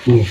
Iya.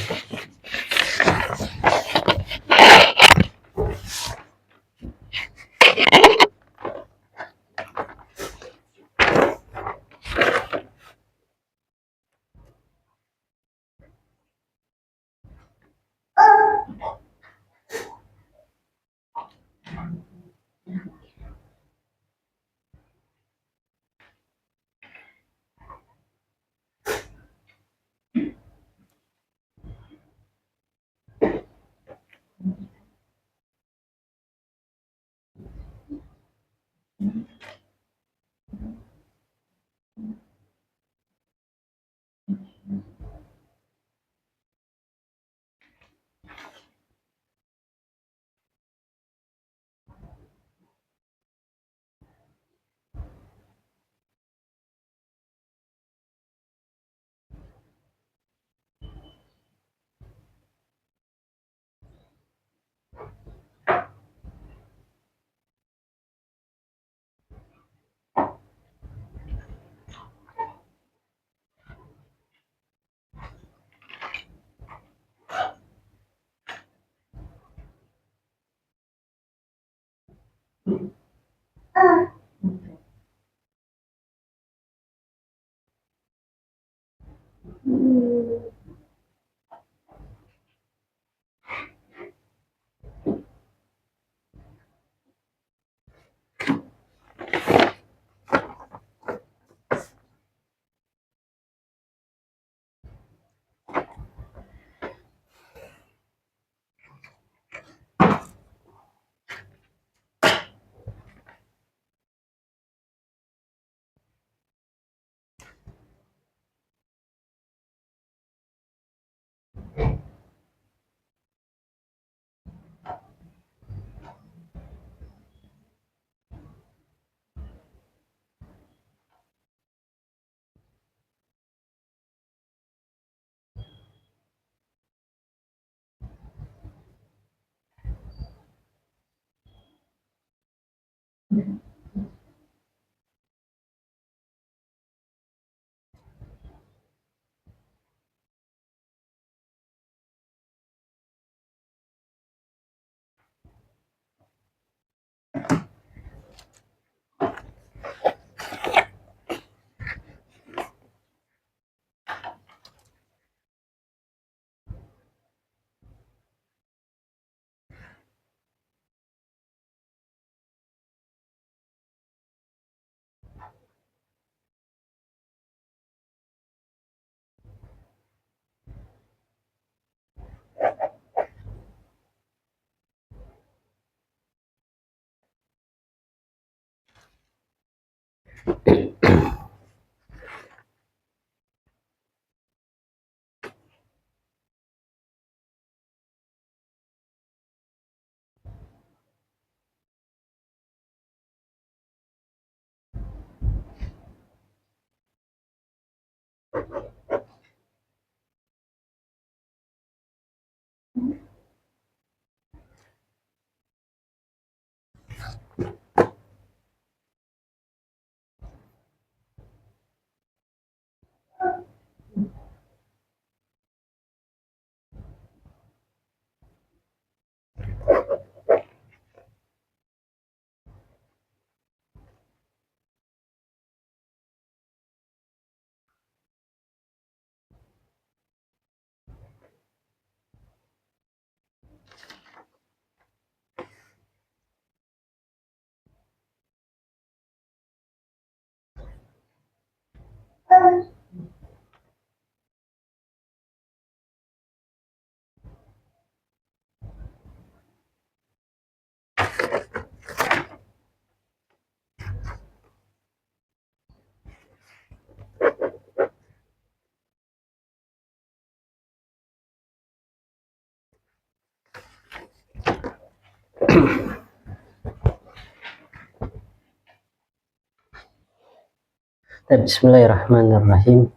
Bismillahirrahmanirrahim.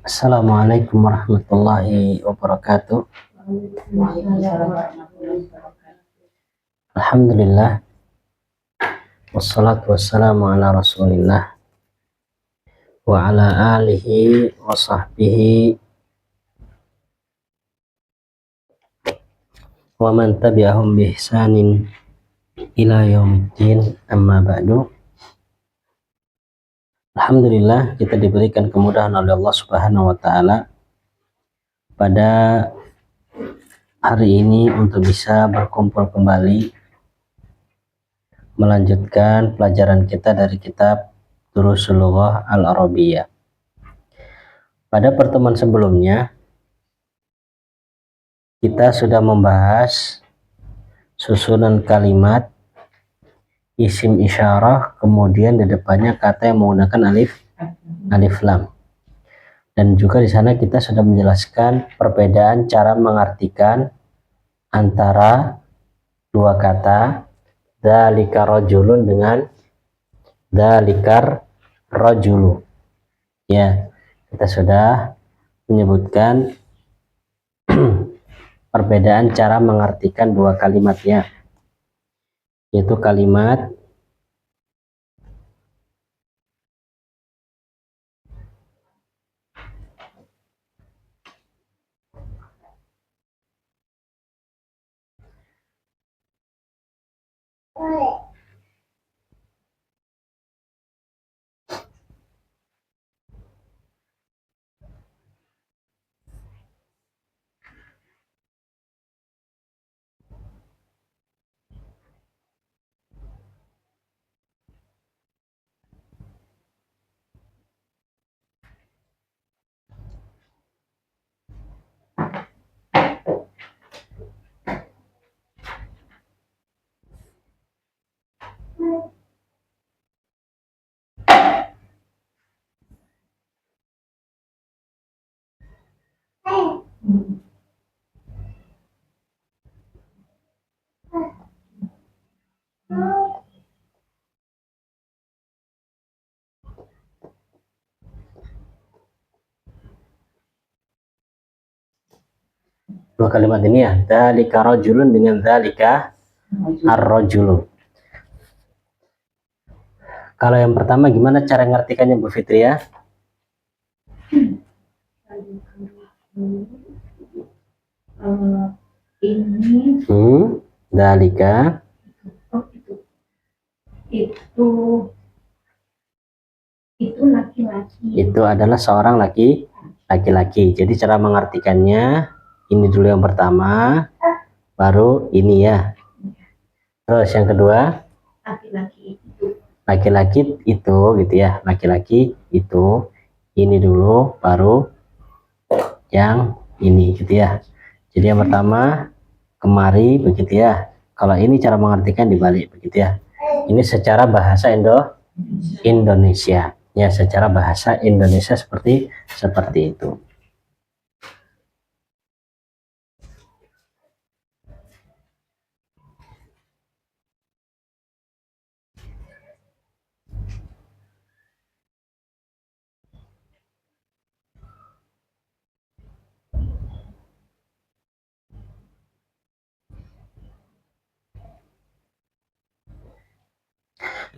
Assalamualaikum warahmatullahi wabarakatuh. Alhamdulillah, wassalatu wassalamu ala rasulillah wa ala alihi wa sahbihi wa man tabi'ahum bi ihsanin ila yaumiddin, amma ba'du. Alhamdulillah, kita diberikan kemudahan oleh Allah Subhanahu wa taala pada hari ini untuk bisa berkumpul kembali melanjutkan pelajaran kita dari kitab Durusul Lughah Al-Arabiyyah. Pada pertemuan sebelumnya kita sudah membahas susunan kalimat isim isyarah, kemudian di depannya kata yang menggunakan alif lam. Dan juga di sana kita sudah menjelaskan perbedaan cara mengartikan antara dua kata dzalika rajulun dengan dzalikar rajulu. Ya, kita sudah menyebutkan perbedaan cara mengartikan dua kalimatnya, yaitu kalimat dua kalimat ini ya, dzalika rajulun dengan dzalika ar-rajulu. Kalau yang pertama gimana cara ngartikannya Bu Fitria? Ini Dzalika itu laki-laki. Itu adalah seorang laki-laki. Jadi cara mengartikannya ini dulu yang pertama, baru ini ya. Terus yang kedua, laki-laki itu gitu ya, laki-laki itu, ini dulu baru yang ini gitu ya. Jadi yang pertama kemari begitu ya. Kalau ini cara mengartikan dibalik begitu ya. Ini secara bahasa Indonesia ya, secara bahasa Indonesia seperti itu.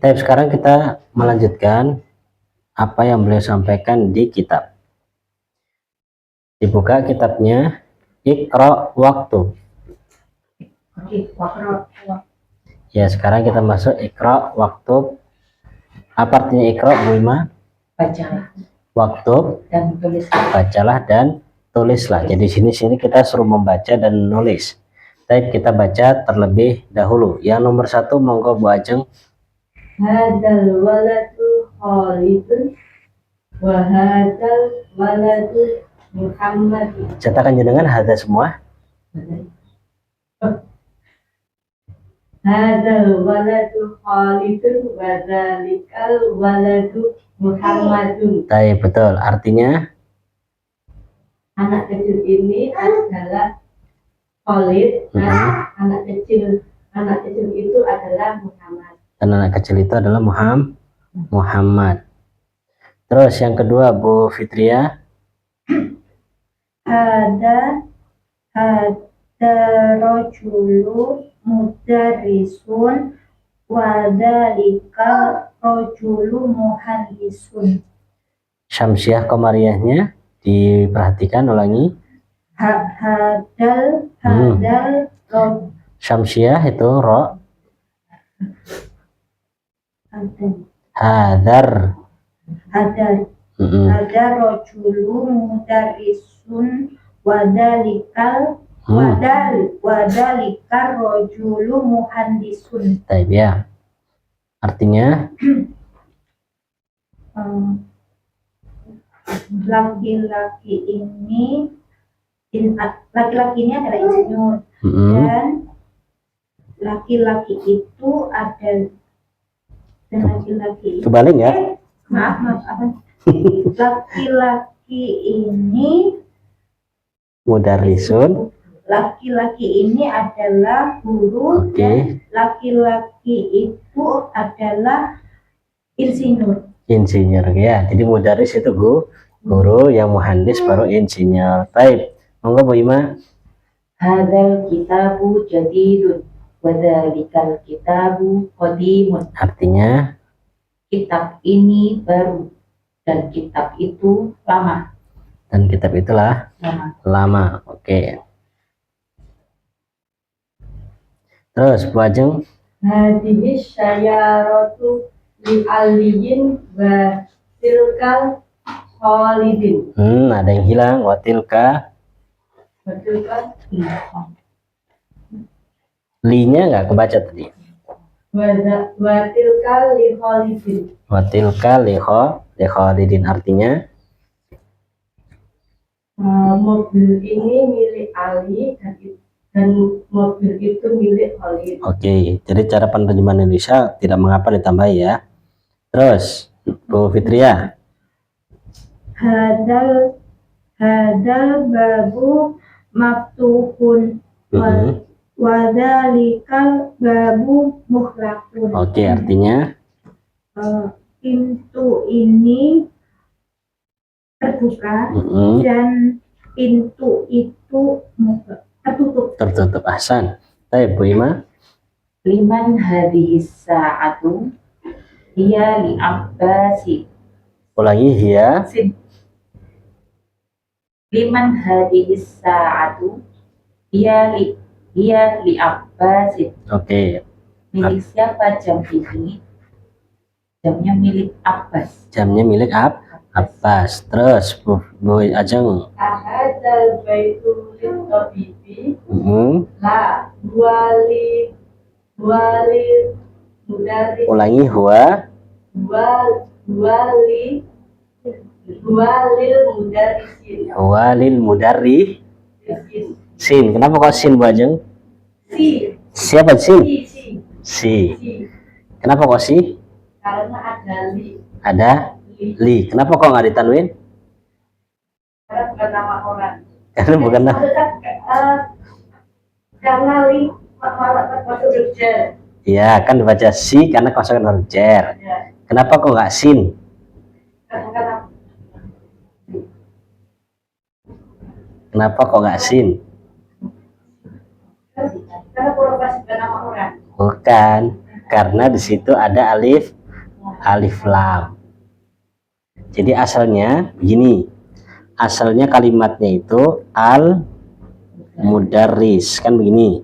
Tapi sekarang kita melanjutkan apa yang beliau sampaikan di kitab. Dibuka kitabnya, Iqra waktu. Ya, sekarang kita masuk Iqra waktu. Apa artinya Iqra, Bu Ima? Bacalah. Waktu Dan tulislah. Bacalah dan tulislah. Jadi sini kita suruh membaca dan menulis. Tapi kita baca terlebih dahulu. Yang nomor 1 monggo Bu Ajeng. Hadal waladu Khalidun wa hadal waladu Muhammad. Cetakan jenengan hada semua. Hadal waladu Khalidun wa dzalikal waladu Muhammadun. Baik, betul. Artinya anak kecil ini adalah Khalid. Anak kecil itu adalah Muhammad. Dan anak kecil itu adalah Muhammad. Terus yang kedua Bu Fitria. Ada rojulu mudarrisun wadalika rojulu muhandisun. Syamsiah Qamariyahnya diperhatikan, ulangi. hadal ro Syamsiah itu ro. hadal Hadar. hadar rojulu mudarrisun wadalikal wadalikal rojulu muhandisun. Baik ya. Artinya laki-laki ini laki-laki ini adalah insinyur dan laki-laki itu adalah dan laki-laki kebalik ya. maaf apa laki-laki ini Mudarrisun. laki-laki ini adalah guru dan laki-laki itu adalah insinyur Ya. Jadi mudarris itu guru, yang muhandis baru insinyur. Baik, monggo Bu Ima. Hadzal kitabu jadidun wa dzalikal kitabu qadimun. Artinya Kitab ini baru dan kitab itu lama. Dan kitab itulah lama. Oke. Terus Bu Ajeng. hadhihi syayaratu li aliyin wa tilkal khalidin. Ada yang hilang. Watilka. Li-nya nggak kebaca tadi. Watilkal li khalidin. Watilka li khalidin. Artinya mobil ini milik Ali dan mobil itu milik Khalid. Oke, jadi cara penerjemahan Indonesia tidak mengapa ditambahi ya. Terus Bu Fitria. Hadal babu maftuhun wadalikal babu mukhlaqun. Oke, artinya pintu ini terbuka dan pintu itu tertutup. Ahsan. Baik Bu Ima. Liman hadhihi sa'atu hiya li Abbasi. Ulangi hiya. Liman hadhihi sa'atu hiya li Abbasi. Oke. Milik siapa jam ini? Jamnya milik Abbas. Jamnya milik Abbas. Terus Bu Ajeng. Ahadal baitul tabibi la wali mudaris. Ulangi huwa. Walil mudarri. Sin. Kenapa kok sin Bu Ajeng? Siapa sin? Si. Kenapa kok si? Karena ada li. Ada li. Kenapa kok nggak ditanwin? Karena bukan nama orang. Karena bukan nama. Karena li masuk huruf jar. Iya, kan dibaca si karena kosongan huruf jar. Ya. Kenapa kok nggak sin? Kenapa kok nggak sin? Karena purwokas bukan nama orang. Bukan, karena di situ ada alif lam. Jadi asalnya begini. Asalnya kalimatnya itu al mudarris, kan begini.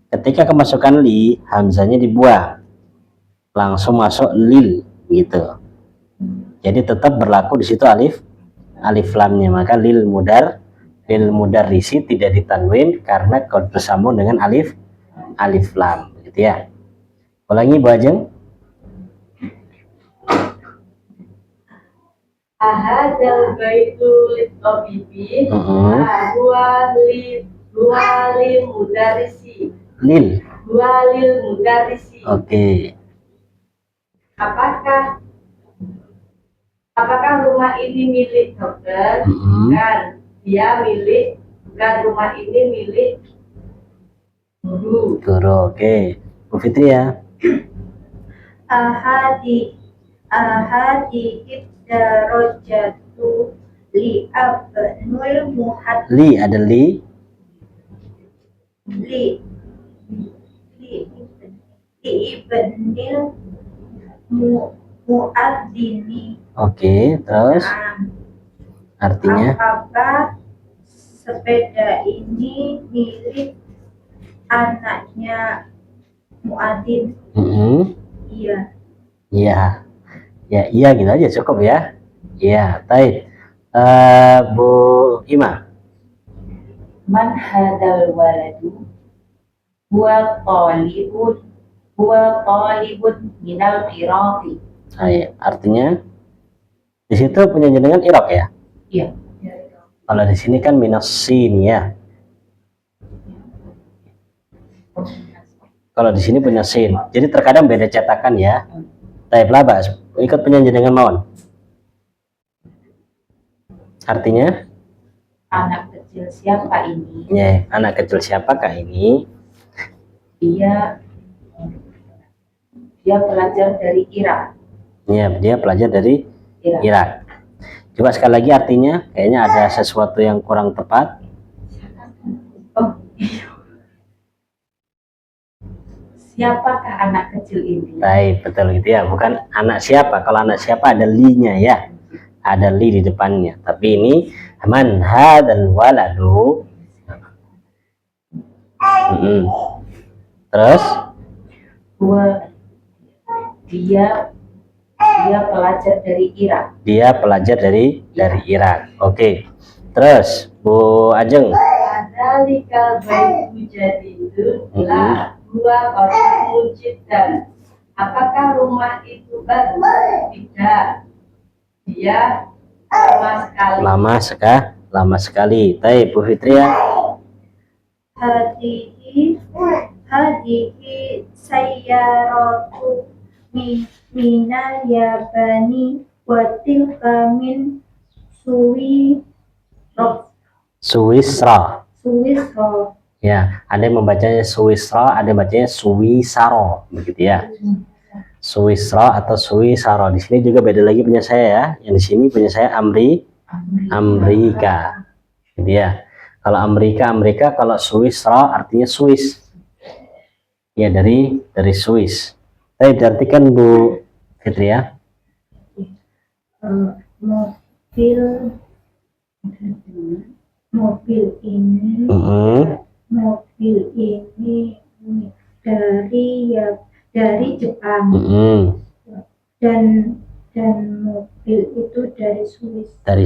Ketika kemasukan li, hamzanya dibuang. Langsung masuk lil gitu. Jadi tetap berlaku di situ alif lamnya, maka lil mudarrisi tidak ditanwin karena bersambung dengan alif lam gitu ya. Ulangi Bu Ajeng. Ahadal baitul tabibi huwa lil mudarrisi. Huwa lil mudarrisi. Oke. Apakah rumah ini milik dokter? Bukan. Dia milik, bukan, rumah ini milik guru. Oke. Bu Fitria. Ahadi darajatu li abnul muhad Li ada li. li ibnil muadzini. Oke, terus artinya Apakah sepeda ini milik anaknya Muadin. Iya. Iya. Ya, iya gitu aja cukup ya. Iya, baik. Bu Ima. Man hadal waladu huwa talibun minal Iraqi. Artinya di situ punya jenengan Irak ya? Iya. Kalau di sini kan minus sin ya. Kalau di sini punya sin. Jadi terkadang beda cetakan ya. Taib labas, ikut penyanyi dengan mawon. Artinya? Anak kecil siapa ini? Ya, anak kecil siapakah ini? Dia pelajar dari Irak. Ya, dia pelajar dari Irak. Irak. Coba sekali lagi artinya, kayaknya ada sesuatu yang kurang tepat. Oh, iya. Siapakah anak kecil ini? Baik, betul gitu ya. Bukan anak siapa. Kalau anak siapa ada li-nya ya. Ada li di depannya. Tapi ini man hadzal waladu. Terus dia pelajar dari Irak. Dia pelajar dari Irak. Oke. Terus Bu Ajeng. Adalikal baitu jadidun la huwa qadimun jiddan. Apakah rumah itu baru? Tidak. Dia lama sekali. Lama sekali. Baik, Bu Fitria. Hadihi sayyaratu minal yabani wa tilka min Suwisra. Suwisra. Ya, ada yang membacanya Suwisra, ada yang bacanya Suwisaro, begitu ya. Suwisra atau Suwisaro. Di sini juga beda lagi punya saya ya. Yang di sini punya saya Amerika. Gitu ya. Kalau Amerika, kalau Suwisra artinya Swiss. Ya, dari Swiss. Tapi diartikan Bu Fitria. Mobil ini dari Jepang. Dan mobil itu dari Swiss. Dari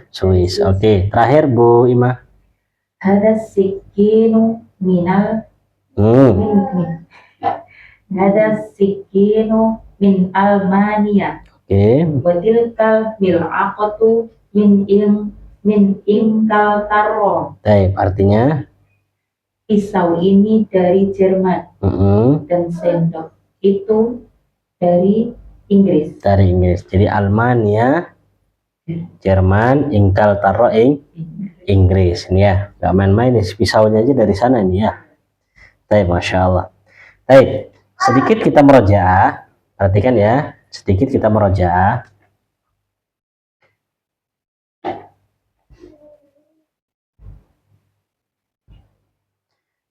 Swiss. Oke. Terakhir Bu Ima. Hada sikinu minal Hada sikinu min Almania. Oke. Watilkal mil'aqatu min Ingkal Taro. Baik, artinya pisau ini dari Jerman. Dan sendok itu dari Inggris. Dari Inggris. Jadi Almania, Jerman, Ingkal Taro Inggris. Ini ya, nggak main-main nih, pisaunya aja dari sana nih ya. Baik, Masya Allah. Baik, sedikit kita merojaah. Perhatikan ya, sedikit kita merojaah.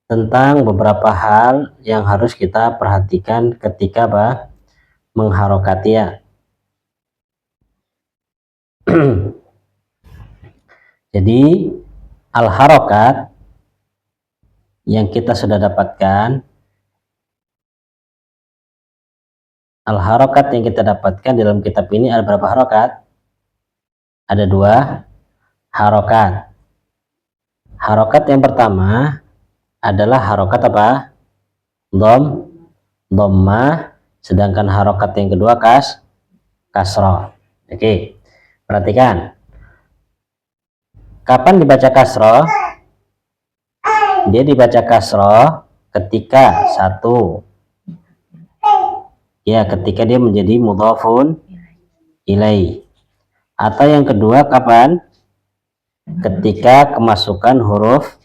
Tentang beberapa hal yang harus kita perhatikan ketika mengharokatinya. Jadi al-harokat yang kita sudah dapatkan, dalam kitab ini ada berapa harokat? Ada 2 harokat. Harokat yang pertama adalah harokat apa? Dhammah, sedangkan harokat yang kedua kasroh. Oke, perhatikan. Kapan dibaca kasroh? Dia dibaca kasroh ketika ketika dia menjadi mudhafun ilaih. Atau yang kedua kapan? Ketika kemasukan huruf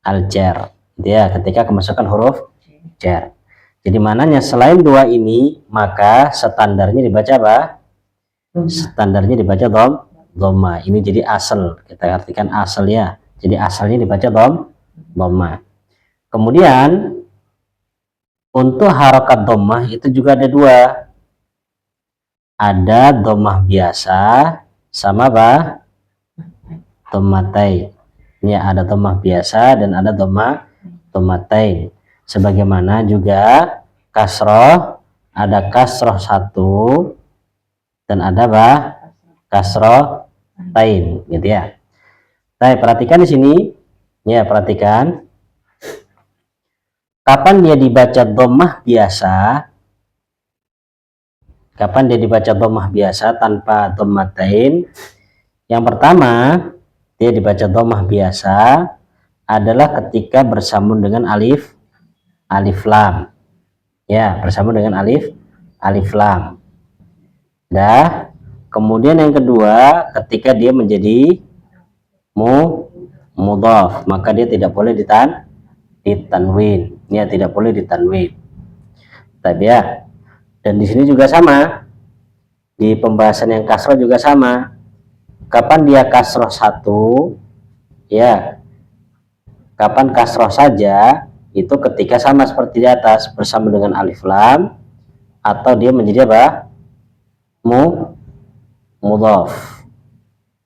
al-jar. Ya, ketika kemasukan huruf jar. Jadi mananya selain 2 ini, maka standarnya dibaca apa? Standarnya dibaca dhammah. Ini jadi asal. Kita artikan asal ya. Jadi asalnya dibaca dhammah. Kemudian untuk harokat dhammah itu juga ada 2. Ada dhammah biasa sama apa? Dhammatai. Ya, ada dhammah biasa dan ada dhammatain. Sebagaimana juga kasroh, ada kasroh satu dan ada kasroh tain, gitu ya. Baik, perhatikan di sini. Ya, perhatikan. Kapan dia dibaca dhammah biasa? Kapan dia dibaca dhammah biasa tanpa dhammatain? Yang pertama, dia dibaca dhammah biasa adalah ketika bersambung dengan alif lam. Ya, bersambung dengan alif lam. Dah. Kemudian yang kedua, ketika dia menjadi mudhaf, maka dia tidak boleh ditanwin. Ya, tidak boleh ditanwin. Tapi ya. Dan di sini juga sama. Di pembahasan yang kasroh juga sama. Kapan dia kasroh satu? Ya. Kapan kasroh saja? Itu ketika sama seperti di atas, bersama dengan alif lam, atau dia menjadi apa? Mudhaf.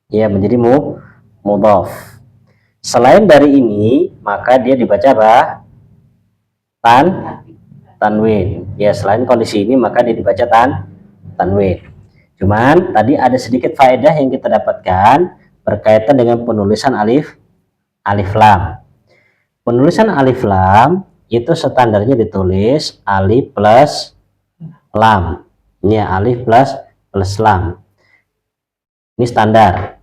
Ya, menjadi mudhaf. Selain dari ini, maka dia dibaca apa? Tanwin. Ya, selain kondisi ini maka dia dibaca tanwin. Cuman tadi ada sedikit faedah yang kita dapatkan berkaitan dengan penulisan alif lam. Penulisan alif lam itu standarnya ditulis alif plus lam. Ini ya, alif plus lam. Ini standar.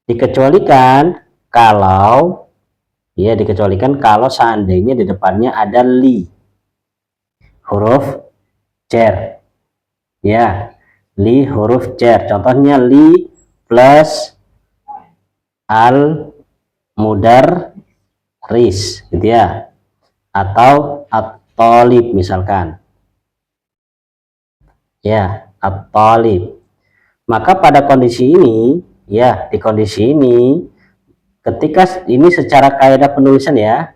Dikecualikan kalau seandainya di depannya ada li, huruf jar. Ya, li huruf jar. Contohnya li plus al mudarris, gitu ya. Atau at-talib misalkan. Ya, at-talib. Maka pada kondisi ini, ya, di kondisi ini, ketika ini secara kaidah penulisan ya,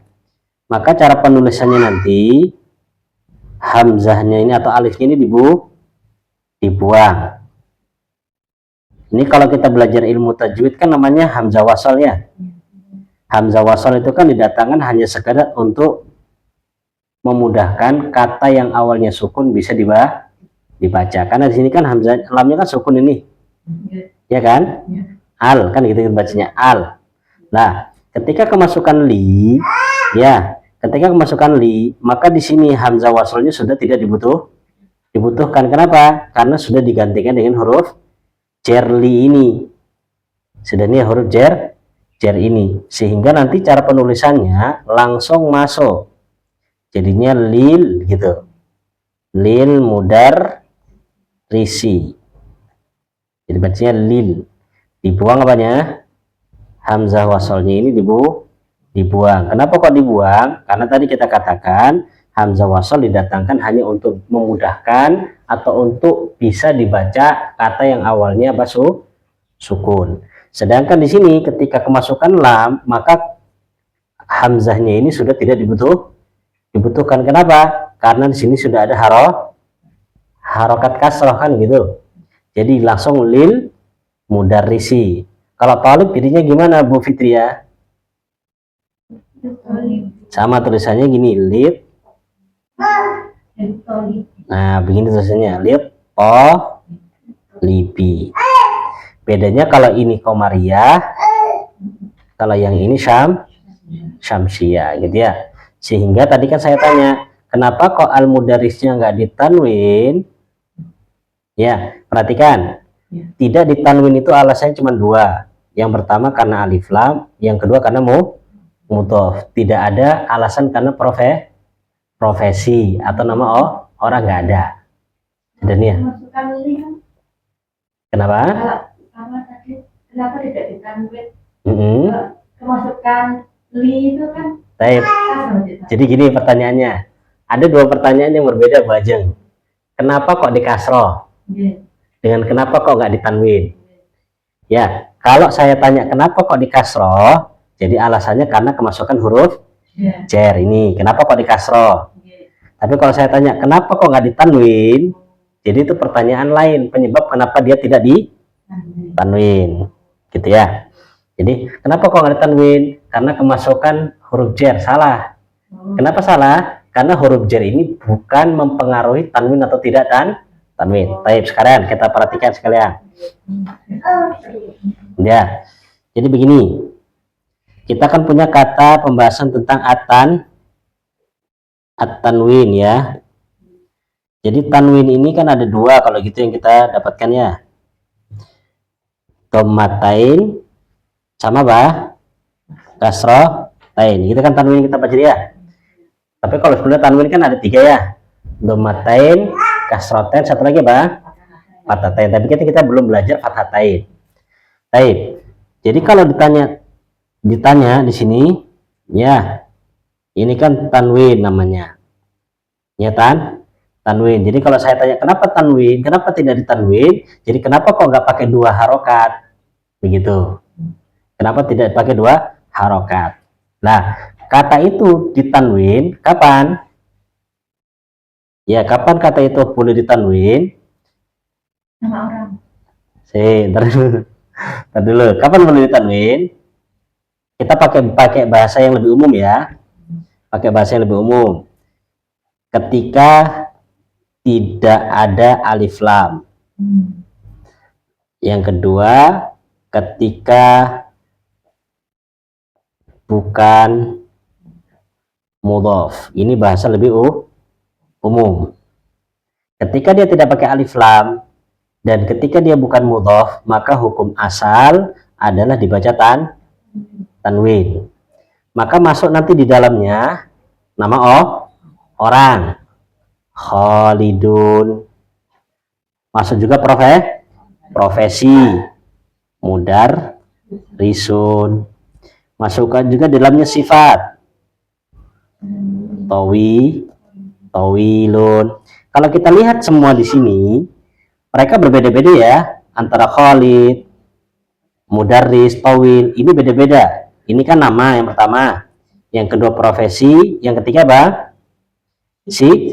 maka cara penulisannya nanti hamzahnya ini atau alifnya ini dibuang. Ini kalau kita belajar ilmu tajwid kan namanya hamzah wasal ya. Hamzah wasal itu kan didatangkan hanya sekadar untuk memudahkan kata yang awalnya sukun bisa dibaca. Karena di sini kan hamzah lamnya kan sukun ini. Ya kan? Al kan gitu bacanya al. Nah, ketika kemasukan li, ya, ketika kemasukan li, maka di sini hamzah wasalnya sudah tidak dibutuhkan. Kenapa? Karena sudah digantikan dengan huruf jar li ini. Sudah ini huruf jar ini, sehingga nanti cara penulisannya langsung masuk. Jadinya lil gitu. Lil mudar risi. Jadi bacanya lil. Dibuang apanya? Hamzah wasalnya ini dibuang. Kenapa kok dibuang? Karena tadi kita katakan hamzah wasal didatangkan hanya untuk memudahkan atau untuk bisa dibaca kata yang awalnya sukun. Sedangkan di sini ketika kemasukan lam, maka hamzahnya ini sudah tidak dibutuhkan. Kenapa? Karena di sini sudah ada harokat kasroh kan gitu. Jadi langsung lil mudarrisi. Kalau talib jadinya gimana Bu Fitria? Sama tulisannya gini, lid. Nah, begini tulisannya, lid libi. Bedanya kalau ini Komariah, kalau yang ini Syamsiyah gitu ya. Sehingga tadi kan saya tanya, kenapa kok al-mudarrisnya nggak ditanwin? Ya, perhatikan. Tidak ditanwin itu alasannya cuma dua. Yang pertama karena alif lam, yang kedua karena mudhof. Tidak ada alasan karena profesi atau nama orang nggak ada. Dan ya. Kenapa? Kenapa tidak ditanwin? Kemasukan li itu kan. Baik. Jadi gini pertanyaannya. Ada dua pertanyaan yang berbeda Bu Ajeng. Kenapa kok di kasroh? Dengan kenapa kok nggak ditanwin? Ya, kalau saya tanya kenapa kok di kasroh, jadi alasannya karena kemasukan huruf jar ini. Kenapa kok di kasroh? Tapi kalau saya tanya kenapa kok nggak ditanwin, jadi itu pertanyaan lain, penyebab kenapa dia tidak ditanwin, gitu ya. Jadi kenapa kok nggak ada tanwin? Karena kemasukan huruf jar. Salah. Kenapa salah? Karena huruf jar ini bukan mempengaruhi tanwin atau tidak tanwin. Baik, sekarang kita perhatikan sekalian. Ya, jadi begini. Kita kan punya kata pembahasan tentang at-tanwin ya. Jadi tanwin ini kan ada dua kalau gitu yang kita dapatkan ya. Dhammatain sama kasrotain. Itu kan tanwin kita baca ya. Tapi kalau sebenarnya tanwin kan ada 3 ya. Dhammatain, kasrotain, satu lagi fathatain. Tapi kita belum belajar fathatain. Baik. Jadi kalau ditanya di sini ya, ini kan tanwin namanya. Ya tanwin. Jadi kalau saya tanya kenapa tanwin, kenapa tidak ditanwin? Jadi kenapa kok nggak pakai 2 harokat? Begitu. Kenapa tidak pakai 2 harokat? Nah, kata itu ditanwin kapan? Ya, kapan kata itu boleh ditanwin? Nama orang. Ntar dulu. Kapan boleh ditanwin? Kita pakai bahasa yang lebih umum ya. Pakai bahasa yang lebih umum. Ketika tidak ada alif lam. Yang kedua, ketika bukan mudhof. Ini bahasa lebih umum. Ketika dia tidak pakai alif lam dan ketika dia bukan mudhof, maka hukum asal adalah dibaca tanwin. Maka masuk nanti di dalamnya nama orang. Khalidun. Masuk juga profesi. Mudar risun. Masukkan juga di dalamnya sifat. Tawilun. Kalau kita lihat semua di sini, mereka berbeda-beda ya, antara Khalid, Mudarris, Tawil, ini beda-beda. Ini kan nama yang pertama, yang kedua profesi, yang ketiga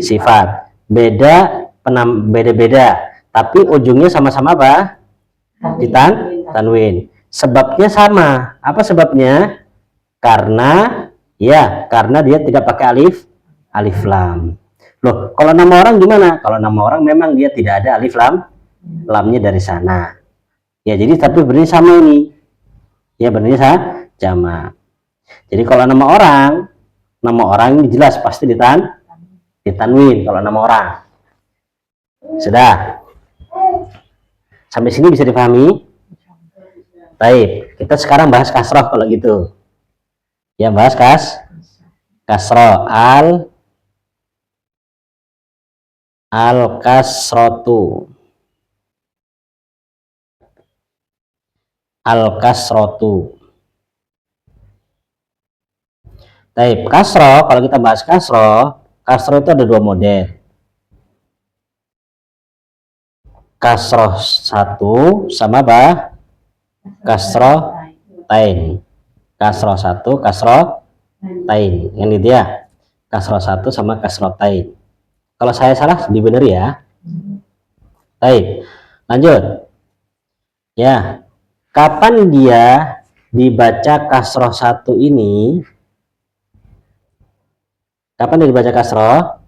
sifat. Beda-beda, tapi ujungnya sama-sama tanwin. Sebabnya sama. Apa sebabnya? Karena dia tidak pakai alif lam. Loh, kalau nama orang gimana? Kalau nama orang memang dia tidak ada alif lamnya dari sana. Ya, jadi tapi benarnya sama ini. Ya, benarnya sama. Jadi kalau nama orang ini jelas pasti ditanwin kalau nama orang. Sudah. Sampai sini bisa dipahami? Baik, kita sekarang bahas kasroh kalau gitu. Ya, bahas kasroh. Al-kasrotu. Baik, kasroh, kalau kita bahas kasroh itu ada 2 model. Kasroh 1 sama kasroh tain. Kasroh 1, kasroh tain. Yang ini dia. Kasroh 1 sama kasroh tain. Kalau saya salah dibeneri ya. Baik, lanjut. Ya, kapan dia dibaca kasroh 1 ini? Kapan dia dibaca kasroh?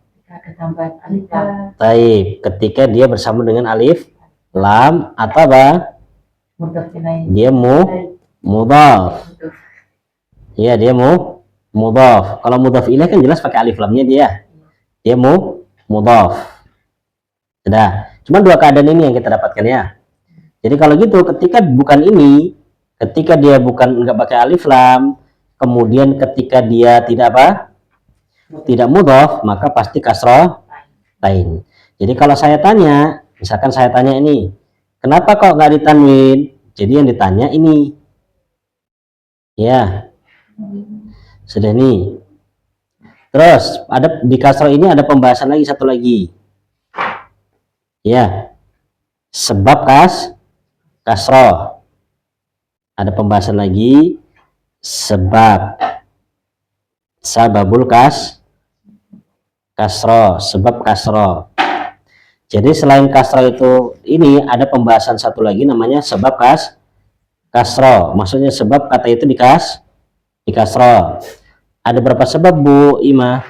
Baik, ketika dia bersama dengan alif lam atau dia mudhaf. Ya, dia mudhaf. Kalau mudhaf ilaih kan jelas pakai alif lamnya dia mudhaf. Sudah. Cuma 2 keadaan ini yang kita dapatkan ya. Jadi kalau gitu ketika bukan ini, ketika dia enggak pakai alif lam, kemudian ketika dia tidak mudhaf, maka pasti kasroh tain. Jadi kalau saya tanya, misalkan saya tanya ini, kenapa kok nggak ditanwin? Jadi yang ditanya ini. Ya. Sudah nih. Terus ada di kasroh ini ada pembahasan lagi satu lagi. Ya. Sebab kasroh. Ada pembahasan lagi sababul kasroh, sebab kasroh. Jadi selain kasroh itu ini ada pembahasan satu lagi namanya sebab kasro. Maksudnya sebab kata itu di kasro. Ada berapa sebab Bu Ima?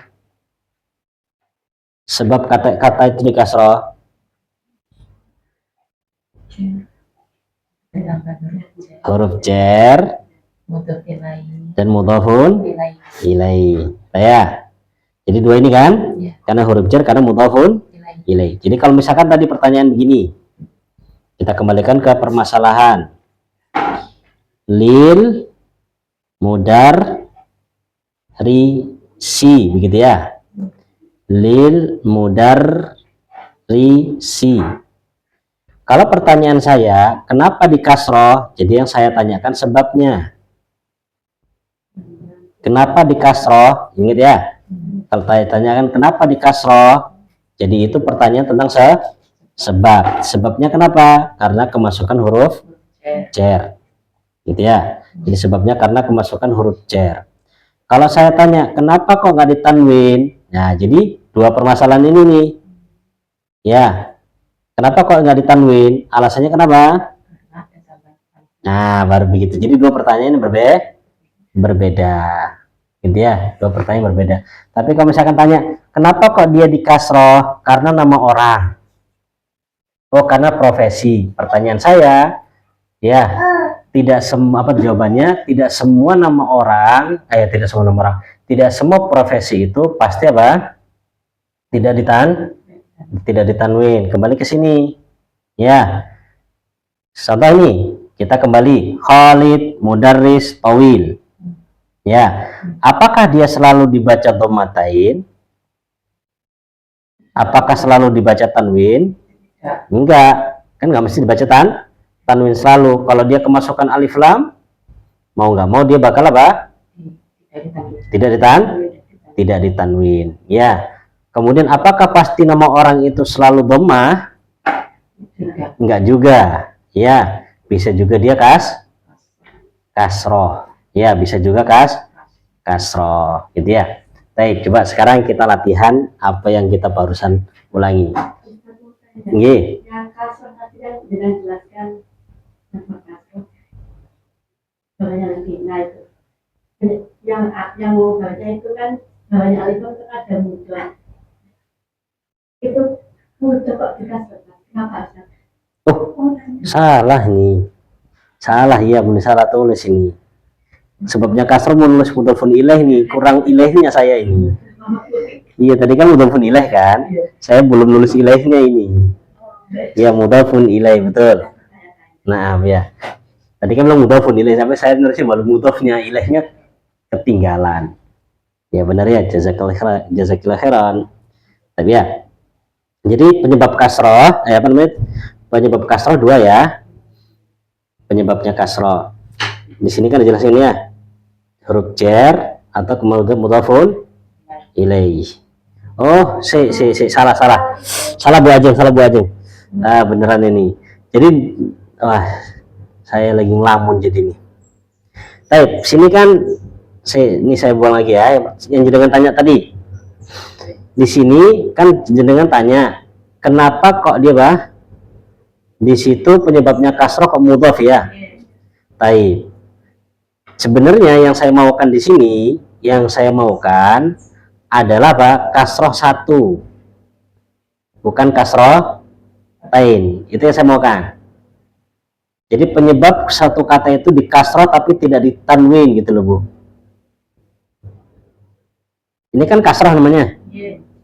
Sebab kata itu di kasro. Huruf jar dan mudhafun ilai. Ya. Jadi dua ini kan? Karena huruf jar, karena mudhafun ilai. Jadi kalau misalkan tadi pertanyaan begini, kita kembalikan ke permasalahan. Lil mudar risi, begitu ya. Lil mudar risi. Kalau pertanyaan saya, kenapa di kasroh? Jadi yang saya tanyakan sebabnya. Kenapa di kasroh? Ingat ya. Kalau saya tanyakan kenapa di kasroh, jadi itu pertanyaan tentang sebab. Sebabnya kenapa? Karena kemasukan huruf jar. Gitu ya. Jadi sebabnya karena kemasukan huruf jar. Kalau saya tanya, kenapa kok nggak ditanwin? Nah, jadi dua permasalahan ini nih. Ya. Kenapa kok nggak ditanwin? Alasannya kenapa? Nah, baru begitu. Jadi dua pertanyaan berbeda. Gitu ya, dua pertanyaan berbeda. Tapi kalau misalkan tanya, kenapa kok dia di kasroh? Karena nama orang. Oh, karena profesi. Pertanyaan saya, ya, tidak semua apa jawabannya? Tidak semua nama orang, tidak semua nama orang, tidak semua profesi itu pasti apa? Tidak ditanwin. Kembali ke sini, ya. Contoh ini, kita kembali. Khalid mudarris tawil. Ya, apakah dia selalu dibaca dhammatain? Apakah selalu dibaca tanwin? Enggak, kan nggak mesti dibaca tanwin selalu. Kalau dia kemasukan alif lam, mau nggak mau dia bakal apa? Tidak ditanwin. Ya. Kemudian apakah pasti nama orang itu selalu dhammah? Enggak juga. Ya, bisa juga dia kasroh. Ya, bisa juga kasroh, gitu ya. Baik, coba sekarang kita latihan apa yang kita barusan ulangi. Nggih. Yang kasroh tadi kan dengan jelaskan apa kasroh. Bawahnya nanti, nah itu. Yang mau baca itu kan bawahnya alif itu ada mudah. Itu mudah kok dikasroh. Kenapa? Oh, salah nih. Salah ya, benar salah tulis ini. Sebabnya kasroh menulis mudhafun ilaih nih, kurang ilaihnya saya ini. Iya, tadi kan mudhafun ilaih kan? Saya belum nulis ilaihnya ini. Ya, mudhafun ilaih, betul. Nah, ya. Tadi kan belum mudhafun ilaih, sampai saya nulisnya baru mudhafnya, ilaihnya ketinggalan. Ya, benar ya, jazakillah khairan. Tapi ya. Jadi penyebab kasroh, apa namanya? Penyebab kasroh dua ya. Penyebabnya kasroh. Di sini kan dijelasin ya. Huruf jar atau kemudian mudhafun ilaih. Oh, salah. Salah Bu Ajeng. Ah, beneran ini. Jadi saya lagi ngelamun jadi nih. Baik, sini kan ini saya buang lagi ya. Yang jenengan tanya tadi. Di sini kan jenengan tanya, kenapa kok dia di situ penyebabnya kasroh kok mudhaf ya? Baik. Sebenarnya yang saya maukan di sini, adalah apa? Kasroh satu, bukan kasroh tain. Itu yang saya maukan. Jadi penyebab satu kata itu di kasroh tapi tidak ditanwin gitu loh Bu. Ini kan kasroh namanya.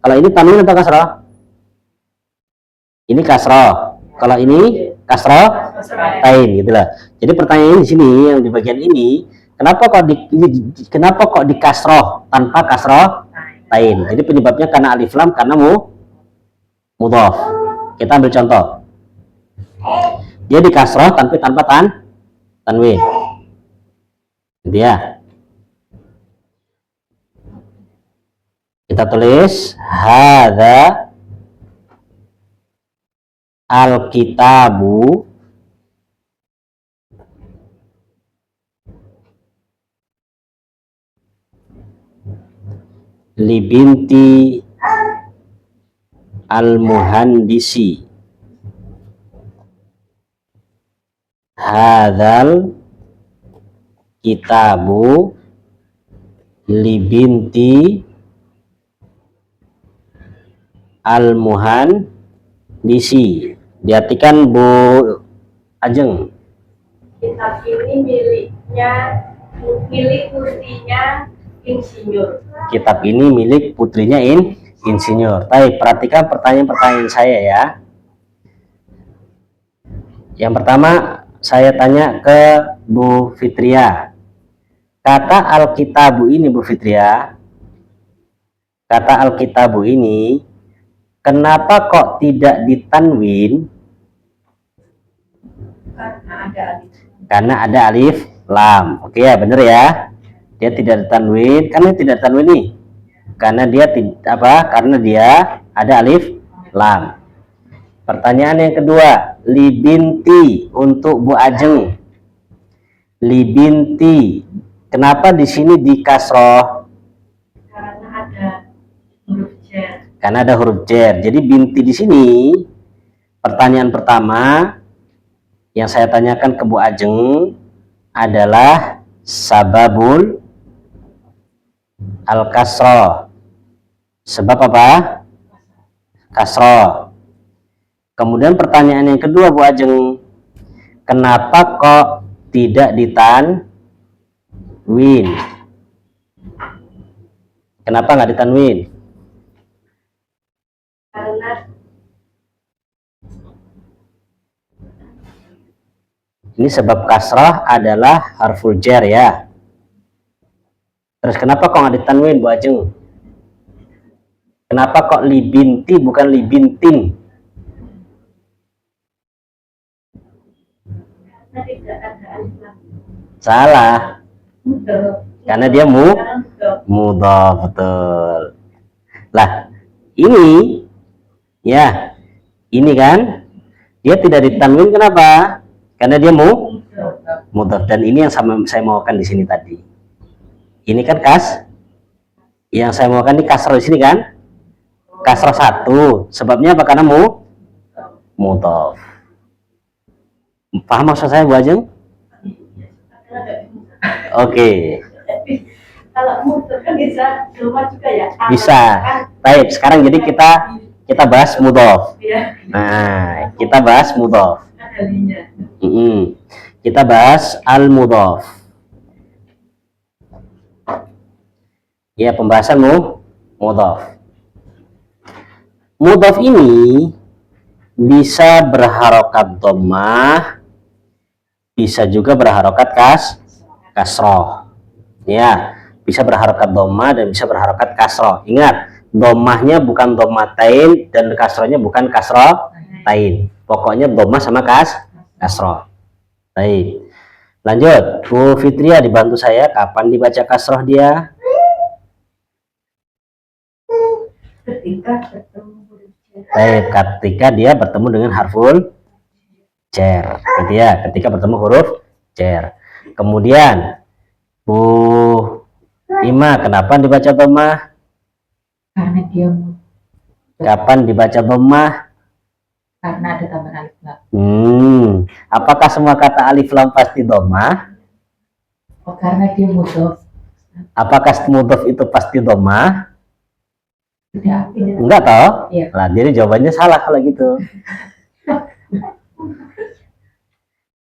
Kalau ini tanwin atau kasroh? Ini kasroh. Kalau ini kasroh tain gitu lah. Jadi pertanyaannya di sini yang di bagian ini, kenapa kok di kasroh tanpa kasroh tain? Jadi penyebabnya karena alif lam, karena mudhaf. Kita ambil contoh. Dia di kasroh tanpa tanwin. Gitu ya. Kita tulis hadza al-kitabu libinti al-muhandisi hadzal kitabu libinti al-muhandisi. Diartikan Bu Ajeng. Kitab ini milik putrinya insinyur. Kitab ini milik putrinya insinyur. Baik, perhatikan pertanyaan-pertanyaan saya ya. Yang pertama saya tanya ke Bu Fitria. Kata Alkitabu ini Bu Fitria, kata Alkitabu ini kenapa kok tidak ditanwin? Karena ada alif lam. Oke ya, bener ya. Dia tidak ditanwin. Karena tidak ditanwin nih. Karena dia Karena dia ada alif lam. Pertanyaan yang kedua, libinti untuk Bu Ajeng. Libinti. Kenapa di sini di kasroh? Karena ada huruf jar. Karena ada huruf jar. Jadi binti di sini. Pertanyaan pertama yang saya tanyakan ke Bu Ajeng adalah sababul al-kasroh. Sebab apa? Kasroh. Kemudian pertanyaan yang kedua Bu Ajeng, kenapa kok tidak ditanwin? Kenapa nggak ditanwin? Karena ini sebab kasrah adalah harful jar ya. Terus kenapa kok nggak ditanwin Bu Ajeng? Kenapa kok libinti bukan libintin? tidak ada alif lam. Salah. Mudhof. Karena dia mudhof, betul. Lah, ini ya, ini kan dia tidak ditanwin, kenapa? Karena dia mudhof, dan ini yang saya maukan di sini tadi. Ini kan yang saya maukan di kasroh di sini kan? Kasroh satu. Sebabnya apa? Karena mudhof. Paham maksud saya Bu Ajeng? Oke. Kalau mudhof kan bisa doma juga ya. Bisa. Baik, sekarang jadi kita bahas mudhof. Ya, Nah, kita bahas mudhof. ada linya. Kita bahas al-mudhof. Ya, pembahasan mudhof. Mudhof ini bisa berharokat dhammah, bisa juga berharokat kasroh. Ya, bisa berharokat dhammah dan bisa berharokat kasroh. Ingat, dhammahnya bukan dhammatain dan kasrohnya bukan kasrohtain. Pokoknya dhammah sama kasroh. Baik. Lanjut, Bu Fitria dibantu saya, kapan dibaca kasroh dia? Ketika bertemu huruf jar. Baik, ketika dia bertemu dengan harful jar, gitu ya, ketika bertemu huruf jar. Kemudian Bu Ima, kenapa dibaca dhammah? Karena dia Kapan dibaca dhammah? karena ada tambahan alif lam. Apakah semua kata alif lam pasti dhammah? Oh, karena dia mudhof. Apakah mudhof itu pasti dhammah? Tidak. Enggak toh? Iya. Nah, jadi jawabannya salah kalau gitu.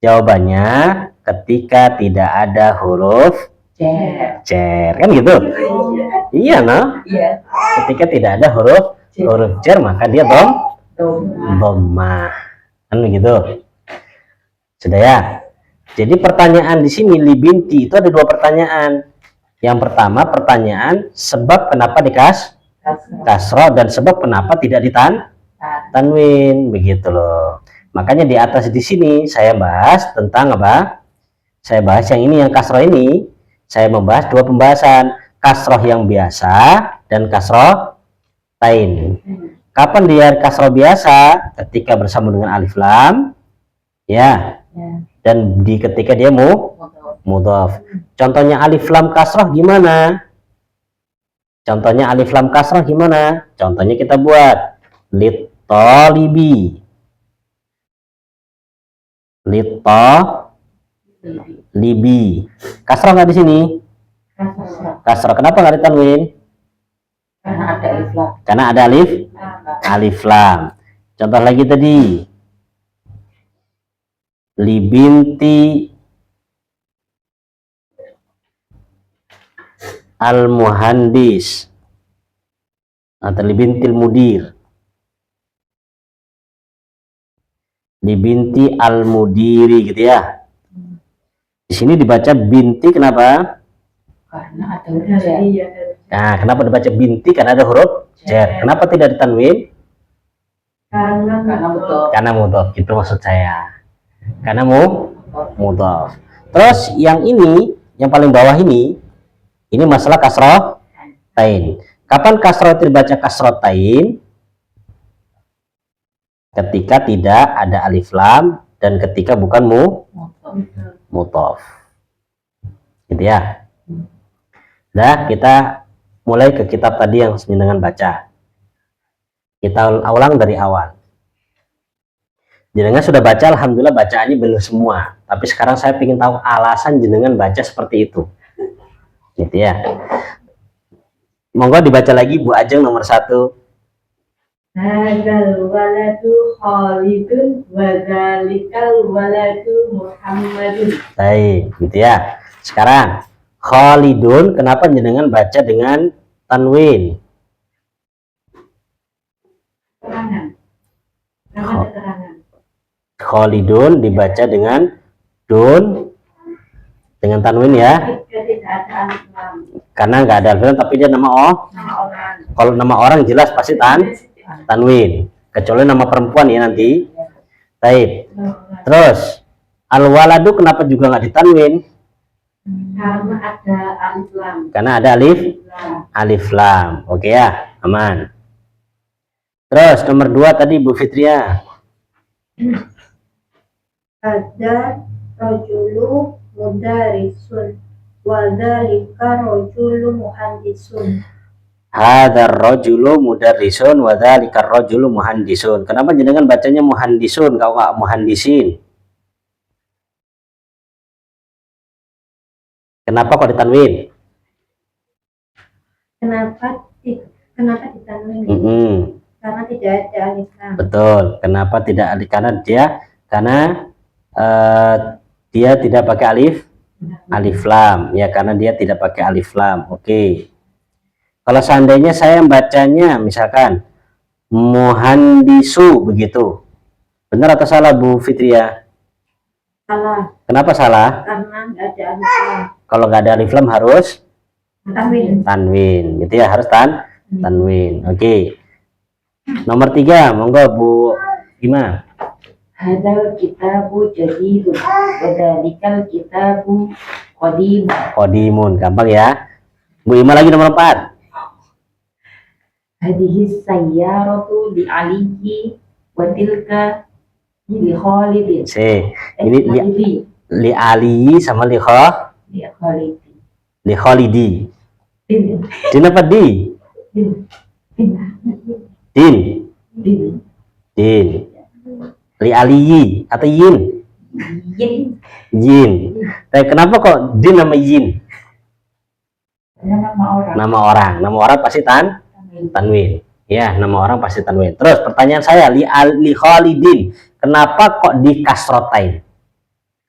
Jawabannya ketika tidak ada huruf Jar. jar, kan gitu? Iya, no? Iya. Ketika tidak ada huruf jar, maka dia dhammah. Kan begitu? Sudah ya? Jadi pertanyaan di sini libinti itu ada dua pertanyaan. Yang pertama pertanyaan sebab kenapa kasroh dan sebab kenapa tidak ditanwin, begitu loh. Makanya di atas di sini saya bahas tentang apa? Saya bahas yang ini, yang kasroh ini. Saya membahas dua pembahasan, kasroh yang biasa dan kasroh tain. Kapan dia kasroh biasa? Ketika bersama dengan alif lam, ya. Dan ketika dia mudhof. Contohnya alif lam kasroh gimana? Contohnya alif lam kasroh gimana? Contohnya kita buat lit-talibi. libi. Kasroh nggak di sini? Kasroh. Kasroh. Kenapa nggak ditanwin? Karena ada alif lam. Karena ada alif lam. Contoh lagi tadi, libinti al muhandis atau libintil mudir, libinti al mudiri gitu ya. Di sini dibaca binti, kenapa? Karena ada huruf jar. Iya. Nah, kenapa dibaca binti? Karena ada huruf jar. Kenapa tidak ditanwin? Karena betul. Karena mudhof, itu maksud saya. Karena mudhof. Terus yang ini, yang paling bawah ini masalah kasroh tain. Kapan kasroh itu dibaca kasroh tain? Ketika tidak ada alif lam dan ketika bukan mudhof. Gitu ya. Nah, kita mulai ke kitab tadi yang dengan baca. Kita ulang dari awal. Jenengan sudah baca, alhamdulillah bacaannya benar semua. Tapi sekarang saya ingin tahu alasan jenengan baca seperti itu. Gitu ya. Monggo dibaca lagi Bu Ajeng nomor 1. Hadzal waladu Khalidun wa dzalikal waladu Muhammadun. Baik, gitu ya. Sekarang Khalidun, kenapa jenengan baca dengan tanwin? Keterangan. Karena ada keterangan. Khalidun dibaca dengan dun dengan tanwin ya. Jika tidak ada alif lam. Karena nggak ada alif lam tapi dia nama Nama orang. kalau nama orang jelas pasti tanwin. Kecuali nama perempuan ya nanti. Baik. Terus al-waladu kenapa juga nggak ditanwin? Karena ada alif lam. Karena ada alif lam. Oke ya, aman. Terus nomor 2 tadi Bu Fitria. Ada rojulu mudarisun wa dzalika rojulu muhandisun. Hadzal rajulu mudarrisun wa dzalikar rajulu muhandisun. Kenapa jenengan bacanya muhandisun kalau nggak muhandisin? Kenapa kok ditanwin? Kenapa ditanwin? Karena tidak ada alif lam. Betul. Kenapa tidak alif? Karena dia tidak pakai alif lam ya, karena dia tidak pakai alif lam. Oke. Kalau seandainya saya membacanya misalkan muhandisu begitu. Benar atau salah Bu Fitria? Salah. Kenapa salah? Karena nggak ada alif lam. Kalau nggak ada alif lam harus Tanwin. gitu ya, harus tanwin. Oke. Nomor 3, monggo Bu Ima. Hadzal kitabu jadidun wa dzalikal kitabu Qadimun, gampang ya. Bu Ima lagi nomor 4. hadhihi sayyaratu li aliyi wa tilka li Khalidin. Ini li Ali sama li Khalidin. Khalidi. Din. Din apa di? Din. Din. Li Aliyi atau Yin? Yin. Tapi kenapa kok Din nama Yin? Nama orang. Nama orang pasti tanwin. Ya, nama orang pasti tanwin. Terus pertanyaan saya, li Khalidin, kenapa kok di kasrotain?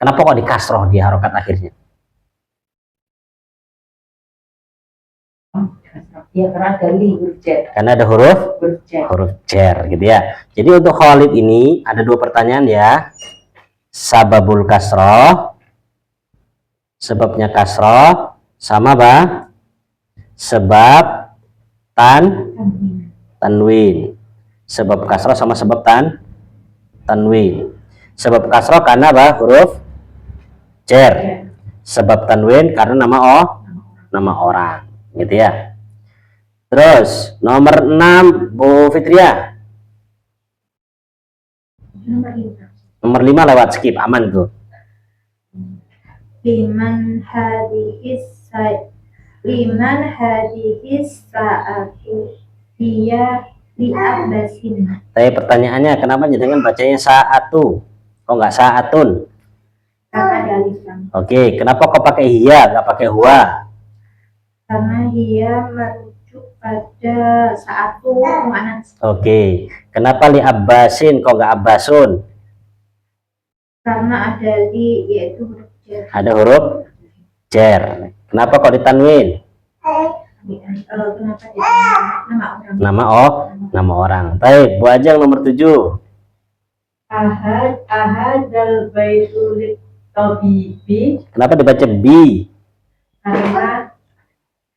Kenapa kok di kasroh di harokat akhirnya? Ya karena ada huruf jar. Karena ada huruf jar gitu ya. Jadi untuk Khalid ini ada 2 pertanyaan ya. Sababul kasroh, sebabnya kasroh, sama sebab tanwin. Sebab kasroh sama sebab tanwin. Sebab kasroh karena huruf jar. Sebab tanwin karena nama orang gitu ya. Terus nomor 6 Bu Fitria. Nomor 5 lewat skip, aman tuh. Liman hadihis sa'atu dia li'abbasin. Tapi pertanyaannya kenapa jenengan bacanya saatu? Kok nggak saatun? Karena ada alif lam. Oke, kenapa kok pakai hiya nggak pakai huwa? Karena dia merujuk pada satu makna. Oke, kenapa li abbasin kok nggak abbasun? Karena ada li, yaitu huruf jar. Ada huruf jer. Kenapa kok ditanwin? Kenapa dia nama orang? Nama orang. Baik, Bu Ajeng nomor 7. Ahad dal baitul tabibi, Kenapa dibaca bi?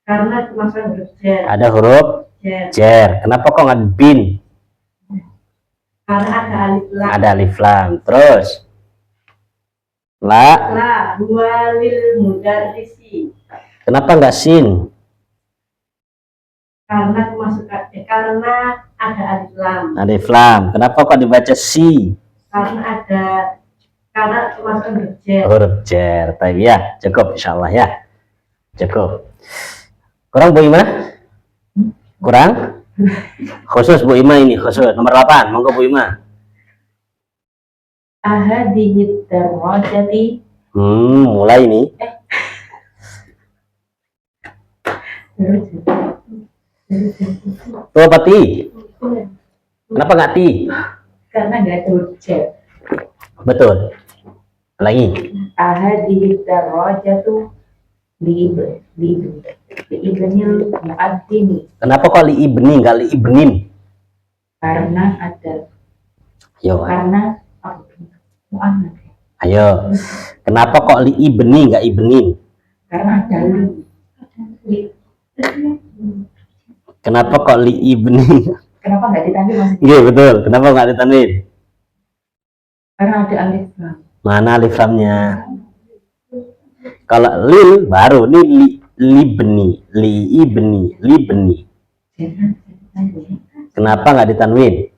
karena kemasukan huruf jar. Ada huruf Jar. jer. Kenapa kok nggak bin? Karena ada alif lam. Ada alif lam. Terus la. La walil mudarrisi, Kenapa nggak sin? karena karena ada alif lam. Alif lam. Kenapa kok dibaca si? Karena kemasukan huruf jar. Huruf jer. Tapi ya, cukup insyaallah ya. Cukup. Kurang Bu Ima? Kurang? Khusus Bu Ima ini, khusus nomor 8. Monggo Bu Ima. Ahadihid darajati. Mulai nih. Tuh apa ti? Kenapa nggak ti? Karena nggak ada huruf jar. Betul. Lagi. Ahadihid darajatu liibnil muadzini. Kenapa kok li ibni nggak li ibnin? Karena ada Ayo, karena muannats. ayo. Kenapa kok li ibni nggak ibnin? Karena ada li. Kenapa kok li ibni? Kenapa nggak ditanwin maksudnya? Iya betul. Kenapa nggak ditanwin? Karena ada alif lam. Mana alif lamnya? Kalau lil baru nih libni, li ibni, libni. Kenapa nggak ditanwin?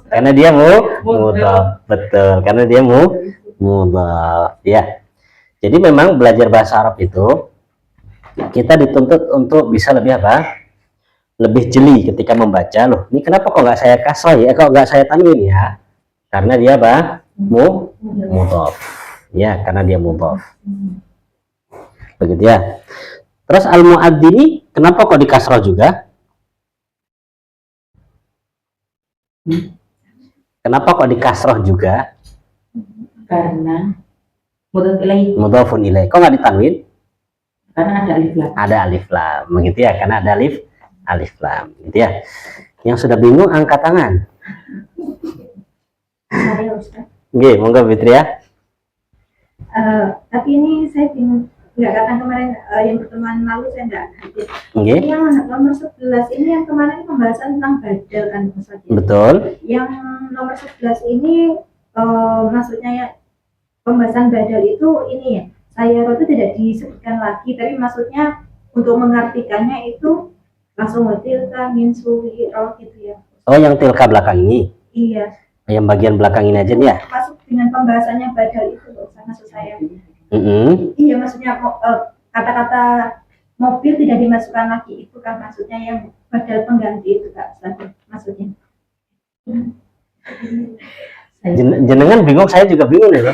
Karena dia mudhaf. Betul, karena dia mudhaf ya. Jadi memang belajar bahasa Arab itu kita dituntut untuk bisa lebih apa? Lebih jeli ketika membaca. Loh, ini kenapa kok nggak saya kasrah ya? Kok nggak saya tanwin ya? Karena dia apa? Mudhaf. Ya, karena dia mudhaf. Begitu ya. Terus al-muadzini kenapa kok dikasrah juga? Kenapa kok dikasrah juga? Karena mudhaf ilaih. Mudhafun ilaih. Kok nggak ditanwin? Karena ada alif lam. Ada alif lam. Begitu ya, karena ada alif lam. Gitu ya. Yang sudah bingung angkat tangan. Saya Ustaz. Oke, monggo Fitri ya. Tapi ini saya bingung. Nggak kata kemarin yang pertemuan lalu saya nggak hadir. Oke. Ini yang nomor 11 ini yang kemarin pembahasan tentang badal kan Ustaz. Betul. Yang nomor 11 ini maksudnya ya pembahasan badal itu ini ya. Saya itu tidak disebutkan lagi, tapi maksudnya untuk mengartikannya itu langsung tilka min suwi gitu ya. Oh, yang tilka belakang ini. Iya. Yang bagian belakang ini aja nih ya. Masuk dengan pembahasannya badal itu loh, maksud saya. Mm-hmm. Iya, maksudnya kata-kata mobil tidak dimasukkan lagi itu kan maksudnya yang badal pengganti itu Kak, maksudnya. Jenengan bingung, saya juga bingung ya.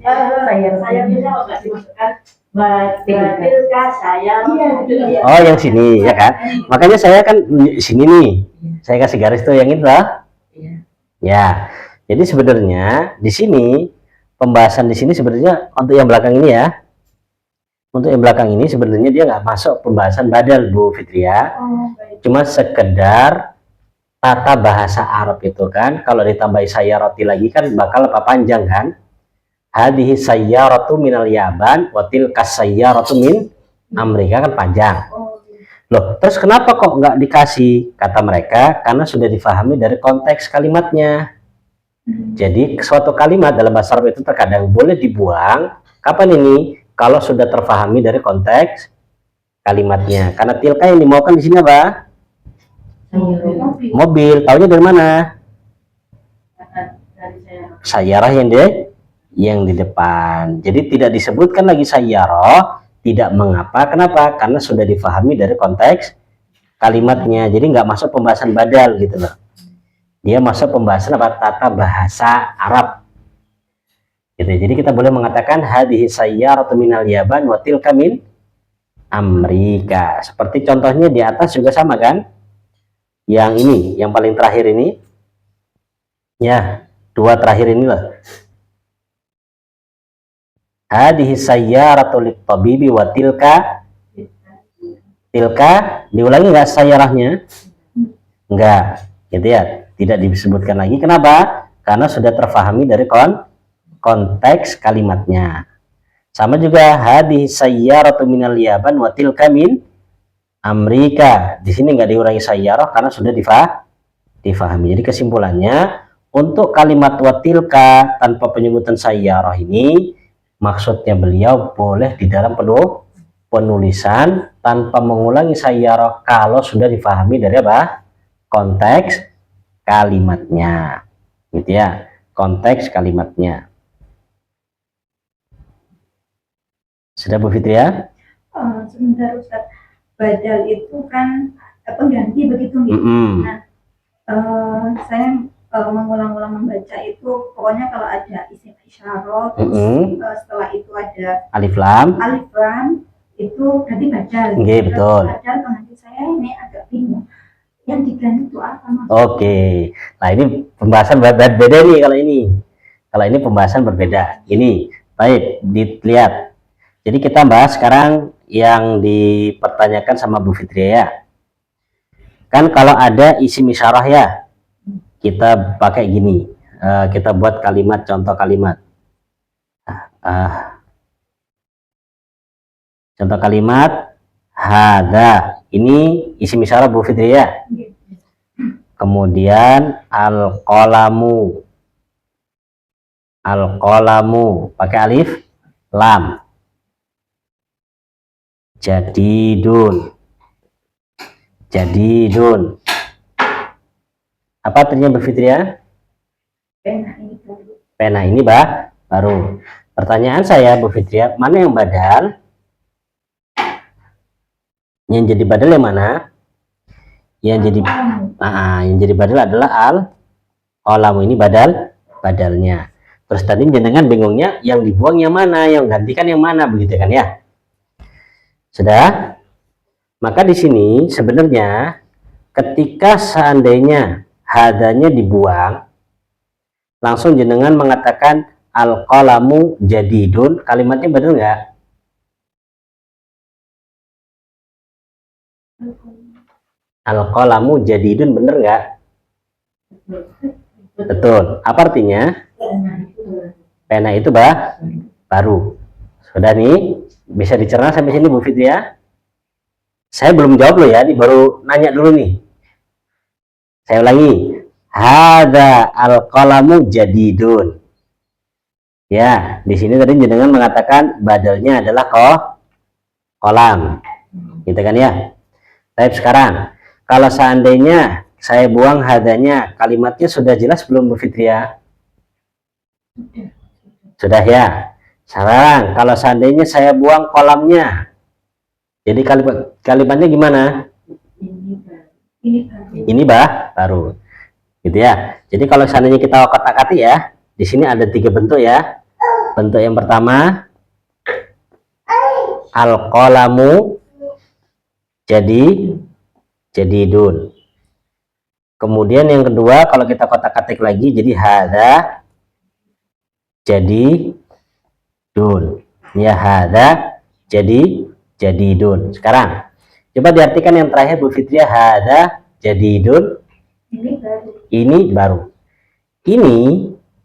Saya bisa kok nggak dimasukkan tilka saya. Iya. Oh, yang sini ya kan. Makanya saya kan sini nih. Saya kasih garis tuh yang itu lah. Iya. Ya. Jadi sebenarnya di sini pembahasan di sini sebenarnya untuk yang belakang ini ya. Untuk yang belakang ini sebenarnya dia nggak masuk pembahasan badal Bu Fitria. Oh, baik. Cuma sekedar tata bahasa Arab itu kan kalau ditambahi sayyarati lagi kan bakal apa panjang kan. Hadhihi sayyaratu minal Yaban wa tilka sayyaratu min Amerika kan panjang. Oh, Loh, terus kenapa kok nggak dikasih? Kata mereka karena sudah difahami dari konteks kalimatnya. Jadi suatu kalimat dalam bahasa Arab itu terkadang boleh dibuang. Kapan ini? Kalau sudah terfahami dari konteks kalimatnya. Karena tilka yang dimaukan di sini apa? Mobil. Taunya dari mana? Sayyarah yang di depan. Jadi tidak disebutkan lagi sayyarah. Tidak mengapa. Kenapa? Karena sudah difahami dari konteks kalimatnya. Jadi nggak masuk pembahasan badal gitu loh. dia masuk pembahasan apa? Tata bahasa Arab. Gitu. Jadi kita boleh mengatakan hadhihi sayyaratu minal Yaban wa tilka min Amerika. Seperti contohnya di atas juga sama kan? Yang ini, yang paling terakhir ini. Ya, dua terakhir ini loh. Hadhihi sayyaratu lit-tabibi wa tilka diulangi nggak sayyarahnya? Enggak, gitu ya. Tidak disebutkan lagi. Kenapa? Karena sudah terfahami dari konteks kalimatnya. Sama juga hadhihi sayyaratu minal Yaban wa tilka min Amerika. Di sini nggak diulangi sayyarah karena sudah difahami. Jadi kesimpulannya untuk kalimat wa tilka tanpa penyebutan sayyarah ini maksudnya beliau boleh di dalam penulisan tanpa mengulangi sayyarah kalau sudah difahami dari apa? Konteks kalimatnya. Gitu ya. Konteks kalimatnya. Sudah Bu Fitri ya? Sebentar Ustaz, badal itu kan pengganti begitu gitu. Nah, saya mengulang-ulang membaca itu pokoknya kalau ada isim isyarah setelah itu ada alif lam itu berarti badal. Oke, betul. Badal pengganti saya ini agak bingung. Yang diganti itu apa maksudnya? Oke. Nah, ini pembahasan berbeda nih kalau ini. Kalau ini pembahasan berbeda. Ini baik dilihat. Jadi kita bahas sekarang yang dipertanyakan sama Bu Fitri ya. Kan kalau ada isim isyarah ya, kita pakai gini. Kita buat kalimat, contoh kalimat. Contoh kalimat hada. Ini isim isyarah Bu Fitri ya. Kemudian al-qalamu. Al-qalamu pakai alif lam. Jadidun. Jadidun. Apa artinya Bu Fitri ya? Pena ini baru. Pena ini baru. Pertanyaan saya Bu Fitri, mana yang badal? Yang jadi badal yang mana? Yang jadi badal adalah al-qalamu. Ini badalnya. Terus tadi jenengan bingungnya yang dibuang yang mana, yang gantikan yang mana, begitu kan ya? Sudah? Maka di sini sebenarnya ketika seandainya hadanya dibuang, langsung jenengan mengatakan al-qalamu jadidun, kalimatnya benar nggak? Al-qalamu jadidun benar nggak? Betul. Apa artinya? Pena itu baru. Sudah nih, bisa dicerna sampai sini Bu Fitri ya? Saya belum jawab loh ya, ini baru nanya dulu nih. Saya ulangi. Hada al-qalamu jadidun. Ya, di sini tadi jenengan mengatakan badalnya adalah kolam. Gitu kan ya? Tapi sekarang, kalau seandainya saya buang hadanya, kalimatnya sudah jelas belum Bu Fitri ya? Sudah ya. Sekarang, kalau seandainya saya buang kolamnya, jadi kalimatnya gimana? Ini baru. Gitu ya. Jadi kalau seandainya kita kotak-katik ya, di sini ada 3 bentuk ya. Bentuk yang pertama, al-qalamu jadidun. Kemudian yang kedua, kalau kita kotak-katik lagi, jadi hada jadidun. Ya, hada jadidun. Sekarang coba diartikan yang terakhir Bu Fitri, hada jadidun. Ini baru. Ini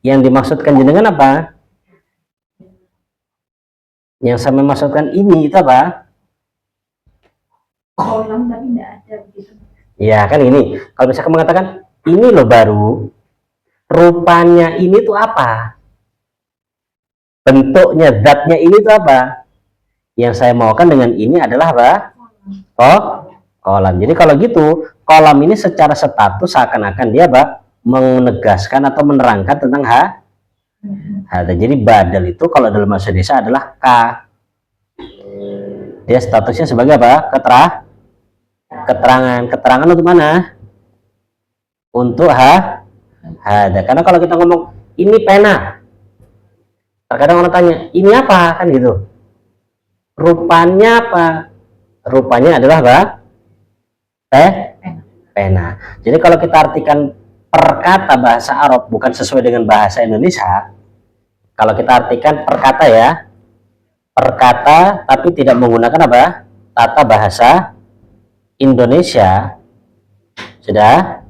yang dimaksudkan jenengan apa? Yang saya maksudkan ini itu apa? Kolam tapi tidak ada begitu. Ya kan ini. Kalau misalkan mengatakan ini loh baru, rupanya ini tuh apa? Bentuknya, zatnya ini tuh apa? Yang saya maukan dengan ini adalah apa? Kolam. Jadi kalau gitu, kolam ini secara status seakan-akan dia apa? Menegaskan atau menerangkan tentang hada. Jadi badal itu kalau dalam bahasa Indonesia adalah K. Dia statusnya sebagai apa? Keterangan. Keterangan untuk mana? Untuk hada. Karena kalau kita ngomong ini pena, terkadang orang tanya ini apa kan gitu. Rupanya apa? Rupanya adalah apa? Pena. Jadi kalau kita artikan perkata bahasa Arab bukan sesuai dengan bahasa Indonesia, kalau kita artikan perkata ya, perkata tapi tidak menggunakan apa? Tata bahasa Indonesia, sudah,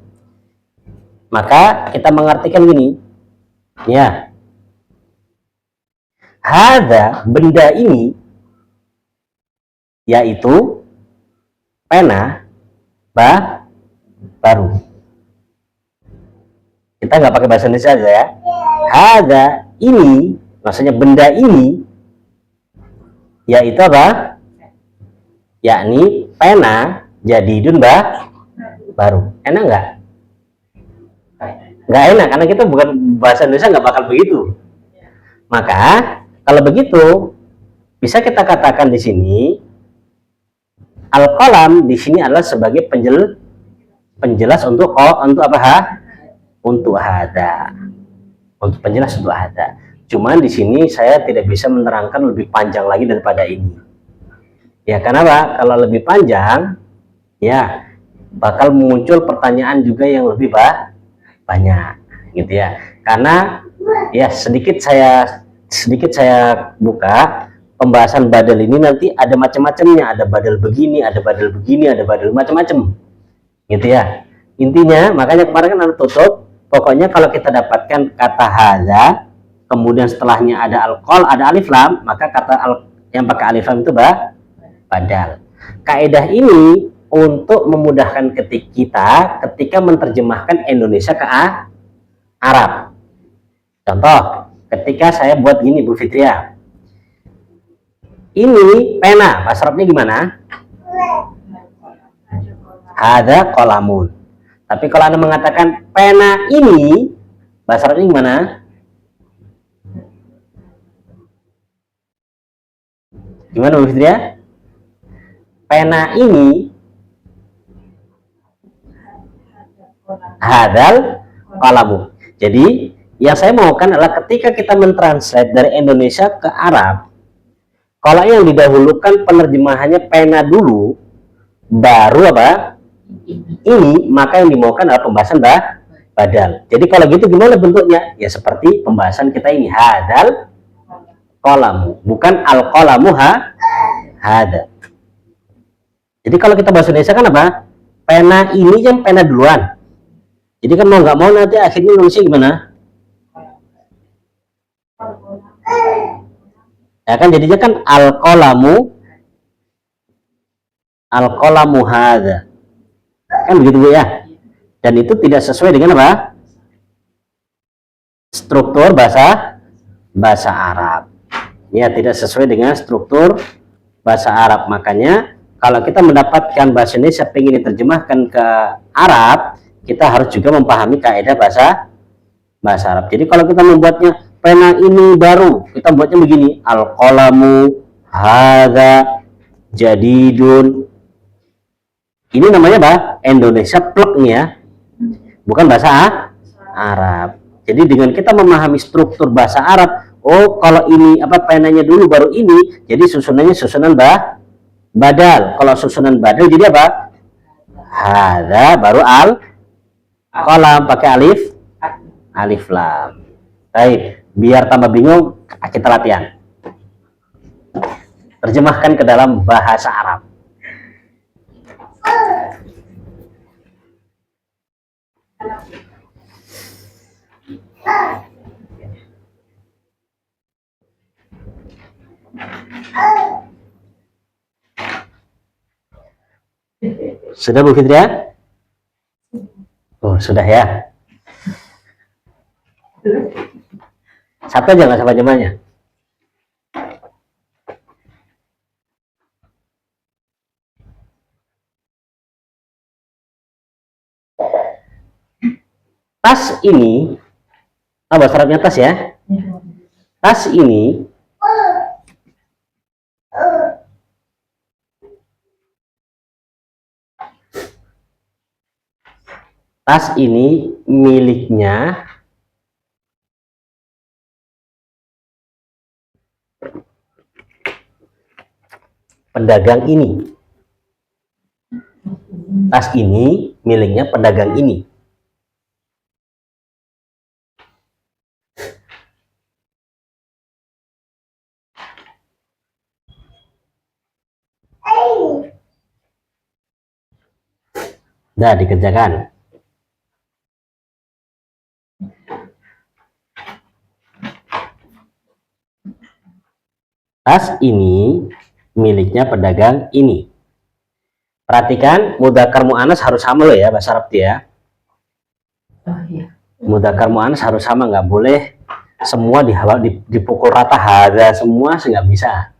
maka kita mengartikan gini, ya, hada, benda ini, yaitu pena baru. Kita nggak pakai bahasa Indonesia aja ya. Hada, ini, maksudnya benda ini, yaitu apa? Yakni pena jadidun baru. Enak nggak? Nggak enak, karena kita bukan bahasa Indonesia, nggak bakal begitu. Maka kalau begitu bisa kita katakan di sini al-qalam di sini adalah sebagai penjelas untuk apa? Untuk hada. Untuk penjelas untuk hada. Cuman di sini saya tidak bisa menerangkan lebih panjang lagi daripada ini. Ya, kenapa? Kalau lebih panjang, ya bakal muncul pertanyaan juga yang lebih banyak, gitu ya. Karena ya sedikit saya buka pembahasan badal ini, nanti ada macam-macamnya, ada badal begini, ada badal begini, ada badal macam-macam, gitu ya. Intinya makanya kemarin kan ada tutup. Pokoknya kalau kita dapatkan kata hadza, kemudian setelahnya ada alqol, ada alif lam, maka kata yang pakai alif lam itu badal. Kaidah ini untuk memudahkan kita ketika menerjemahkan Indonesia ke Arab. Contoh, ketika saya buat gini Bu Fitria, ini pena, bahasa Arabnya gimana? Hadza qalamun. Tapi kalau Anda mengatakan pena ini, bahasa Arabnya gimana? Gimana Bu Fitria? Pena ini hadal qalamu. Jadi yang saya maukan adalah ketika kita mentranslate dari Indonesia ke Arab, kalau yang didahulukan penerjemahannya pena dulu, baru apa? Ini, maka yang dimaukan adalah pembahasan badal. Jadi kalau gitu gimana bentuknya? Ya seperti pembahasan kita ini, hadal qalamu, bukan al qalamu hada. Jadi kalau kita bahasa Indonesia kan apa? Pena ini yang pena duluan. Jadi kan mau nggak mau nanti akhirnya nulisnya gimana? Ya kan jadinya kan al qalamu hada. Kan begitu Bu ya. Dan itu tidak sesuai dengan apa? Struktur bahasa Arab. Ya, tidak sesuai dengan struktur bahasa Arab. Makanya kalau kita mendapatkan bahasa Indonesia pengen diterjemahkan ke Arab, kita harus juga memahami kaidah bahasa Arab. Jadi kalau kita membuatnya pena ini baru, kita buatnya begini, al qalamu hadza jadidun. Ini namanya apa? Indonesia plek nih ya, bukan bahasa Arab. Jadi dengan kita memahami struktur bahasa Arab, oh kalau ini apa penanya dulu baru ini, jadi susunannya susunan badal. Kalau susunan badal jadi apa? Hadza baru al qalam pakai alif lam. Baik, biar tambah bingung kita latihan. Terjemahkan ke dalam bahasa Arab. Sudah Bu Fitria? Oh sudah ya. Satu aja nggak sampai jamannya. Tas ini, bahasa Arabnya tas ya. Tas ini Tas ini miliknya pedagang ini. Tas ini miliknya pedagang ini. Nah, dikerjakan. Tas ini miliknya pedagang ini. Perhatikan, mudzakkar muannats harus sama loh ya, bahasa Arab ya. Oh iya. Mudzakkar muannats harus sama, nggak boleh semua dipukul rata hadza semua, nggak bisa.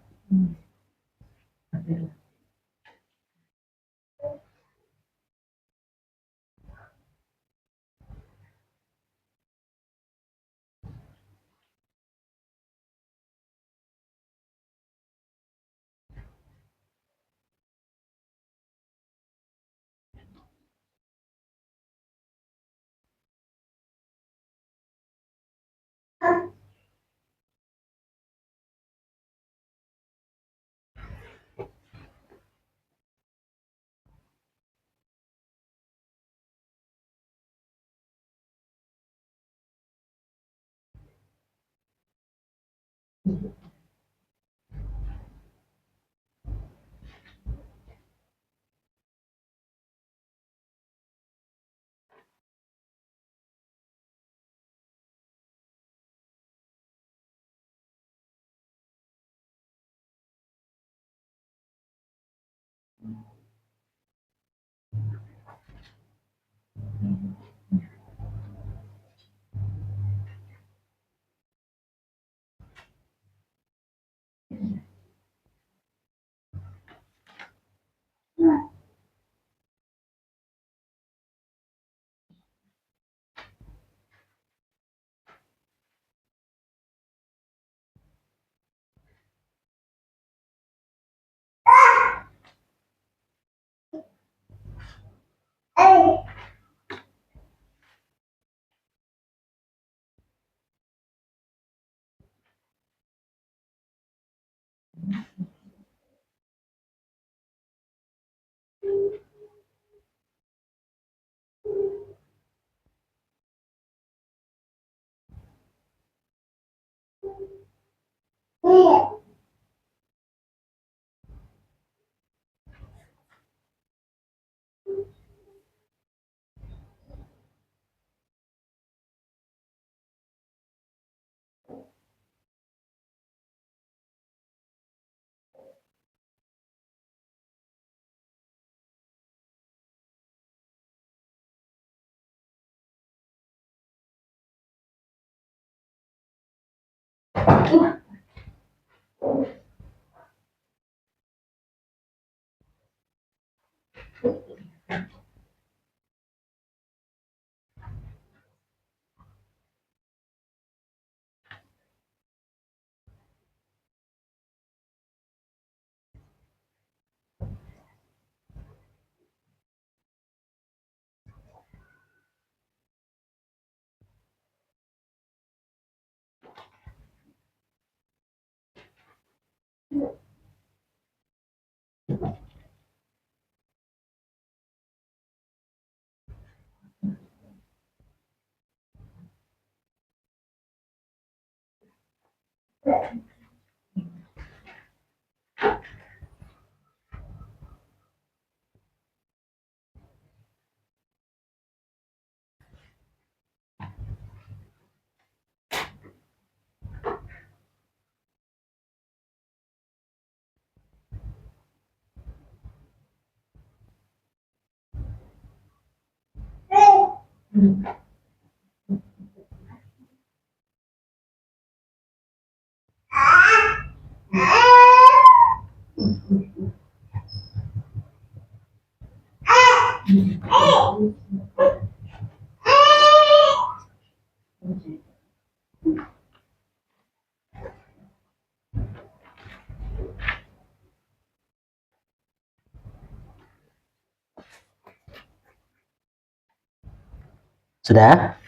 Sudah?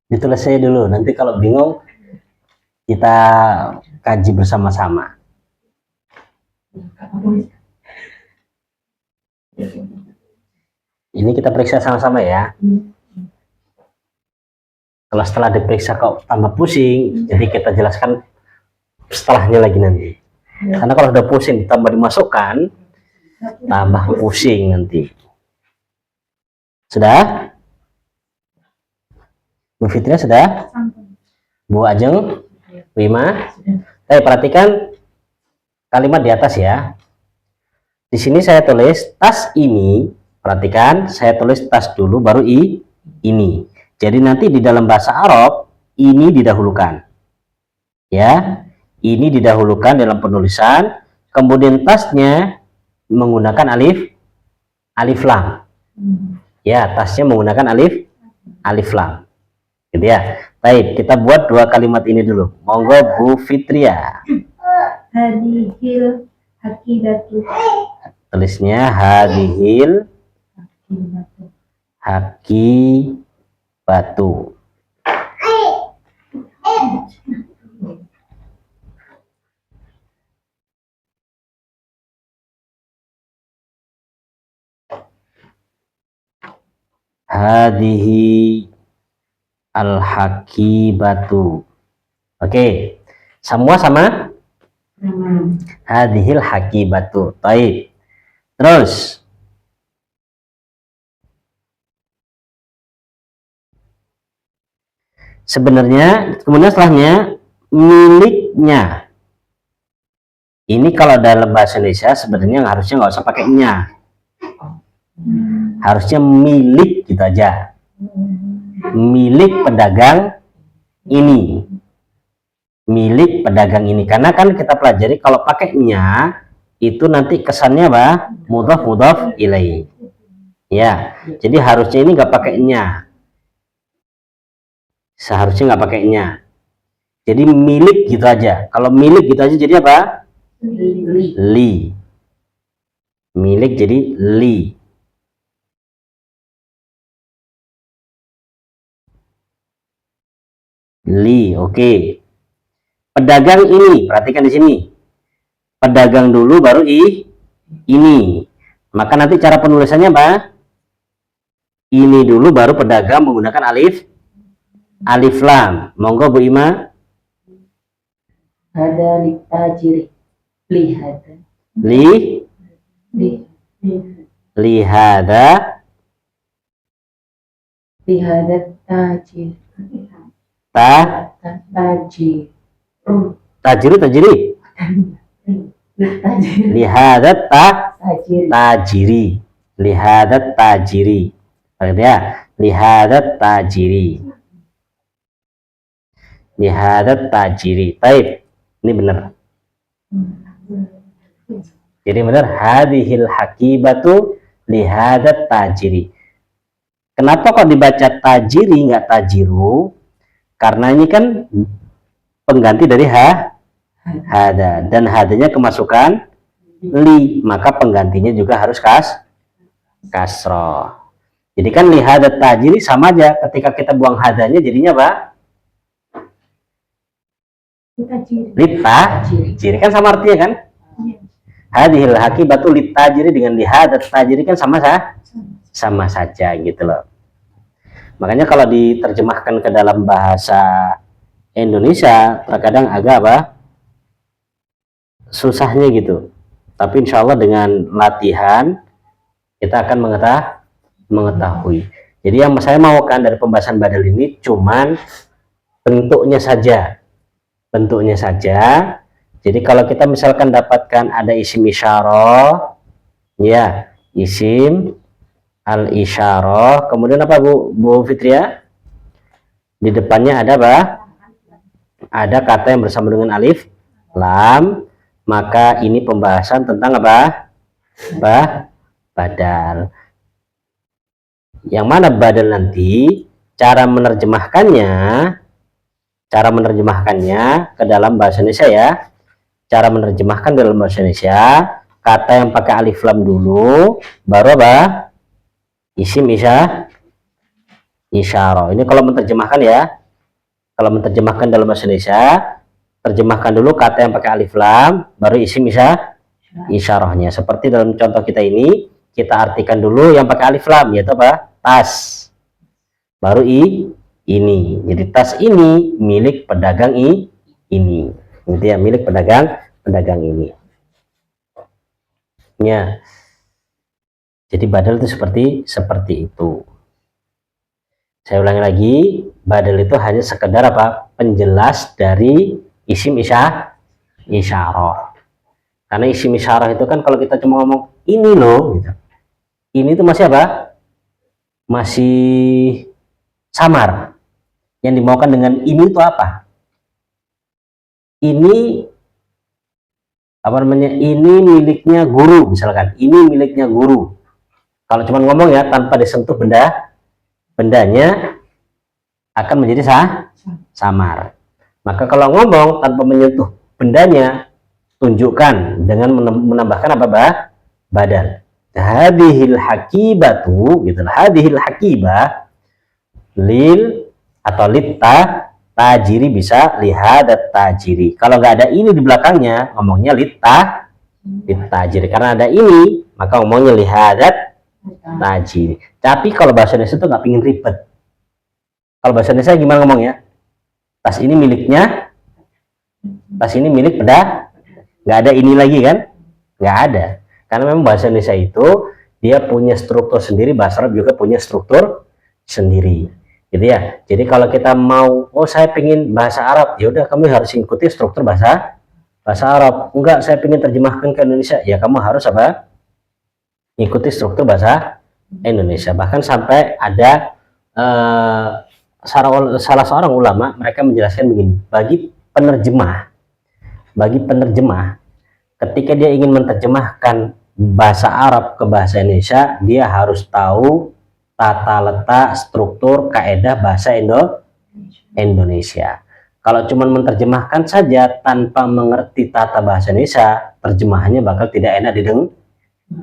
Ditulis saya dulu, nanti kalau bingung kita kaji bersama-sama. Ini kita periksa sama-sama ya. Kalau setelah diperiksa kok tambah pusing, jadi kita jelaskan setelahnya lagi nanti. Karena kalau sudah pusing ditambah dimasukkan, tambah pusing nanti. Sudah? Bu Fitria sudah? Bu Ajeng? Bu Ima? Perhatikan kalimat di atas ya. Di sini saya tulis tas ini. Perhatikan, saya tulis tas dulu baru ini. Jadi nanti di dalam bahasa Arab ini didahulukan. Ya, ini didahulukan dalam penulisan, kemudian tasnya menggunakan alif lam. Ya, tasnya menggunakan alif lam. Gitu ya. Baik, kita buat dua kalimat ini dulu. Monggo Bu Fitria. Hadihil hakibatu. Tulisnya hadihil hakibatu. Hadihi al-hakibatu. Oke, semua sama? Hadihil hakibatu. Baik. Terus sebenarnya kemudian setelahnya miliknya. Ini kalau dalam bahasa Indonesia sebenarnya harusnya nggak usah pakai nya. Harusnya milik gitu aja. Milik pedagang ini. Milik pedagang ini. Karena kan kita pelajari kalau pakai nya itu nanti kesannya apa? Mudhaf ilaih. Ya. Jadi harusnya ini nggak pakai nya. Seharusnya nggak pakai nya. Jadi milik gitu aja. Kalau milik gitu aja jadi apa? Li. Milik jadi li. Li, oke. Pedagang ini, perhatikan di sini. Pedagang dulu baru ini. Maka nanti cara penulisannya apa? Ini dulu baru pedagang menggunakan alif lam. Monggo Bu Ima. Hada litajiri. Lihada. Lihada. Lihada tajir. Tajir. Tajiri. Lihadat tajiri. Lihadat tajiri. Ya, lihadat tajiri. Lihadat tajiri. Baik. Ini benar. Jadi benar hadhil hakibatu lihadat tajiri. Kenapa kok dibaca tajiri nggak tajiru? Karena ini kan pengganti dari hada, dan hadanya kemasukan li, maka penggantinya juga harus kasroh. Jadi kan lihadat tajiri sama aja, ketika kita buang hadanya jadinya apa? Litajiri kan sama artinya kan? Hadhil hakibatu litajiri dengan lihadat tajiri kan sama saja gitu loh. Makanya kalau diterjemahkan ke dalam bahasa Indonesia terkadang agak apa? Susahnya gitu. Tapi insya Allah dengan latihan kita akan mengetahui. Jadi yang saya maukan dari pembahasan badal ini cuman bentuknya saja. Bentuknya saja. Jadi kalau kita misalkan dapatkan ada isim isyarah, ya, isim al isyarah, kemudian apa Bu Fitria? Di depannya ada apa? Ada kata yang bersama dengan alif lam, maka ini pembahasan tentang apa? Badal. Yang mana badal nanti cara menerjemahkannya ke dalam bahasa Indonesia ya. Cara menerjemahkan dalam bahasa Indonesia, kata yang pakai alif lam dulu, baru apa? Isim isyarah. Ini kalau menerjemahkan ya. Kalau menerjemahkan dalam bahasa Indonesia, terjemahkan dulu kata yang pakai alif lam, baru isim isyarahnya. Seperti dalam contoh kita ini, kita artikan dulu yang pakai alif lam, yaitu apa? Tas. Baru ini. Jadi tas ini milik pedagang ini. Gitu ya, milik pedagang ini. Ya. Jadi badal itu seperti itu. Saya ulangi lagi, badal itu hanya sekedar apa? Penjelas dari isim isyarah. Karena isim isyarah itu kan kalau kita cuma ngomong ini loh, gitu. Ini itu masih apa? Masih samar. Yang dimaukan dengan ini itu apa? Ini apa namanya? Ini miliknya guru misalkan. Ini miliknya guru. Kalau cuma ngomong ya tanpa disentuh bendanya akan menjadi samar. Maka kalau ngomong tanpa menyentuh bendanya, tunjukkan dengan menambahkan apa badal. Hadhil hakibatu gitu. Hadhil hakibah lil atau litta tajiri bisa lihadat tajiri. Kalau nggak ada ini di belakangnya, ngomongnya litajiri. Karena ada ini, maka ngomongnya lihadat tajiri. Tapi kalau bahasa Indonesia itu nggak pingin ribet. Kalau bahasa Indonesia gimana ngomongnya? Tas ini miliknya, tas ini milik pedagang. Nggak ada ini lagi kan? Nggak ada. Karena memang bahasa Indonesia itu dia punya struktur sendiri, bahasa Arab juga punya struktur sendiri. Gitu ya. Jadi kalau kita mau, oh saya pengen bahasa Arab, ya udah kamu harus ikuti struktur bahasa Arab. Enggak, saya pengen terjemahkan ke Indonesia, ya kamu harus apa? Ikuti struktur bahasa Indonesia. Bahkan sampai ada salah seorang ulama, mereka menjelaskan begini, bagi penerjemah ketika dia ingin menerjemahkan bahasa Arab ke bahasa Indonesia, dia harus tahu tata letak, struktur, kaedah bahasa Indonesia. Kalau cuma menerjemahkan saja tanpa mengerti tata bahasa Indonesia, terjemahannya bakal tidak enak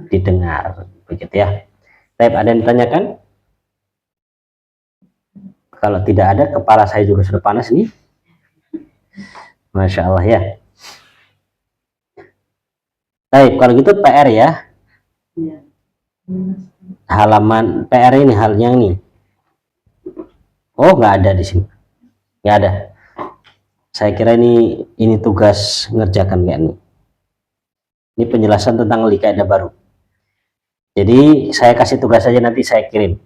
didengar, begitu ya. Tapi ada yang ditanyakan? Kalau tidak ada, kepala saya juga sudah panas nih. Masya Allah ya. Baik, kalau gitu PR ya. Halaman PR ini halnya nih. Oh, nggak ada di sini. Nggak ada. Saya kira ini tugas ngerjakan kayak ini. Ini penjelasan tentang kaidah baru. Jadi saya kasih tugas saja, nanti saya kirim.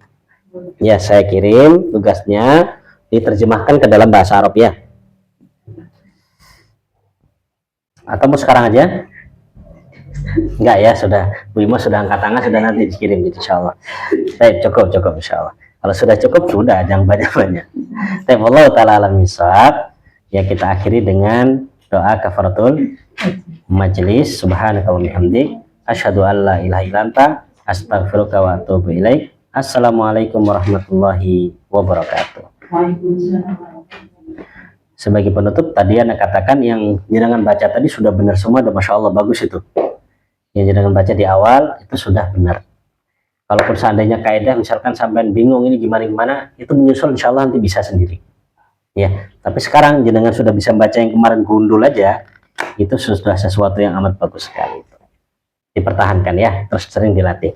Ya, saya kirim tugasnya diterjemahkan ke dalam bahasa Arab ya. Atau mau sekarang aja? Enggak ya, sudah. Bu Imo sudah angkat tangan, sudah nanti dikirim gitu, insya Allah. Baik, cukup insya Allah. Kalau sudah cukup, sudah, jangan banyak-banyak. Baik, Allah ta'ala alam misal. Ya, kita akhiri dengan doa kafaratul majlis. Subhanakallahumma bihamdik, asyhadu an la ilaha illa anta, astaghfiruka wa atubu ilaik. Assalamualaikum warahmatullahi wabarakatuh. Sebagai penutup, tadi Anda katakan yang jenengan baca tadi sudah benar semua, dan Masya Allah bagus itu. Yang jenengan baca di awal itu sudah benar. Kalaupun seandainya kaidah misalkan sampai bingung ini gimana, itu menyusul insya Allah nanti bisa sendiri. Ya, tapi sekarang jenengan sudah bisa baca yang kemarin gundul aja, itu sudah sesuatu yang amat bagus sekali. Dipertahankan ya, terus sering dilatih.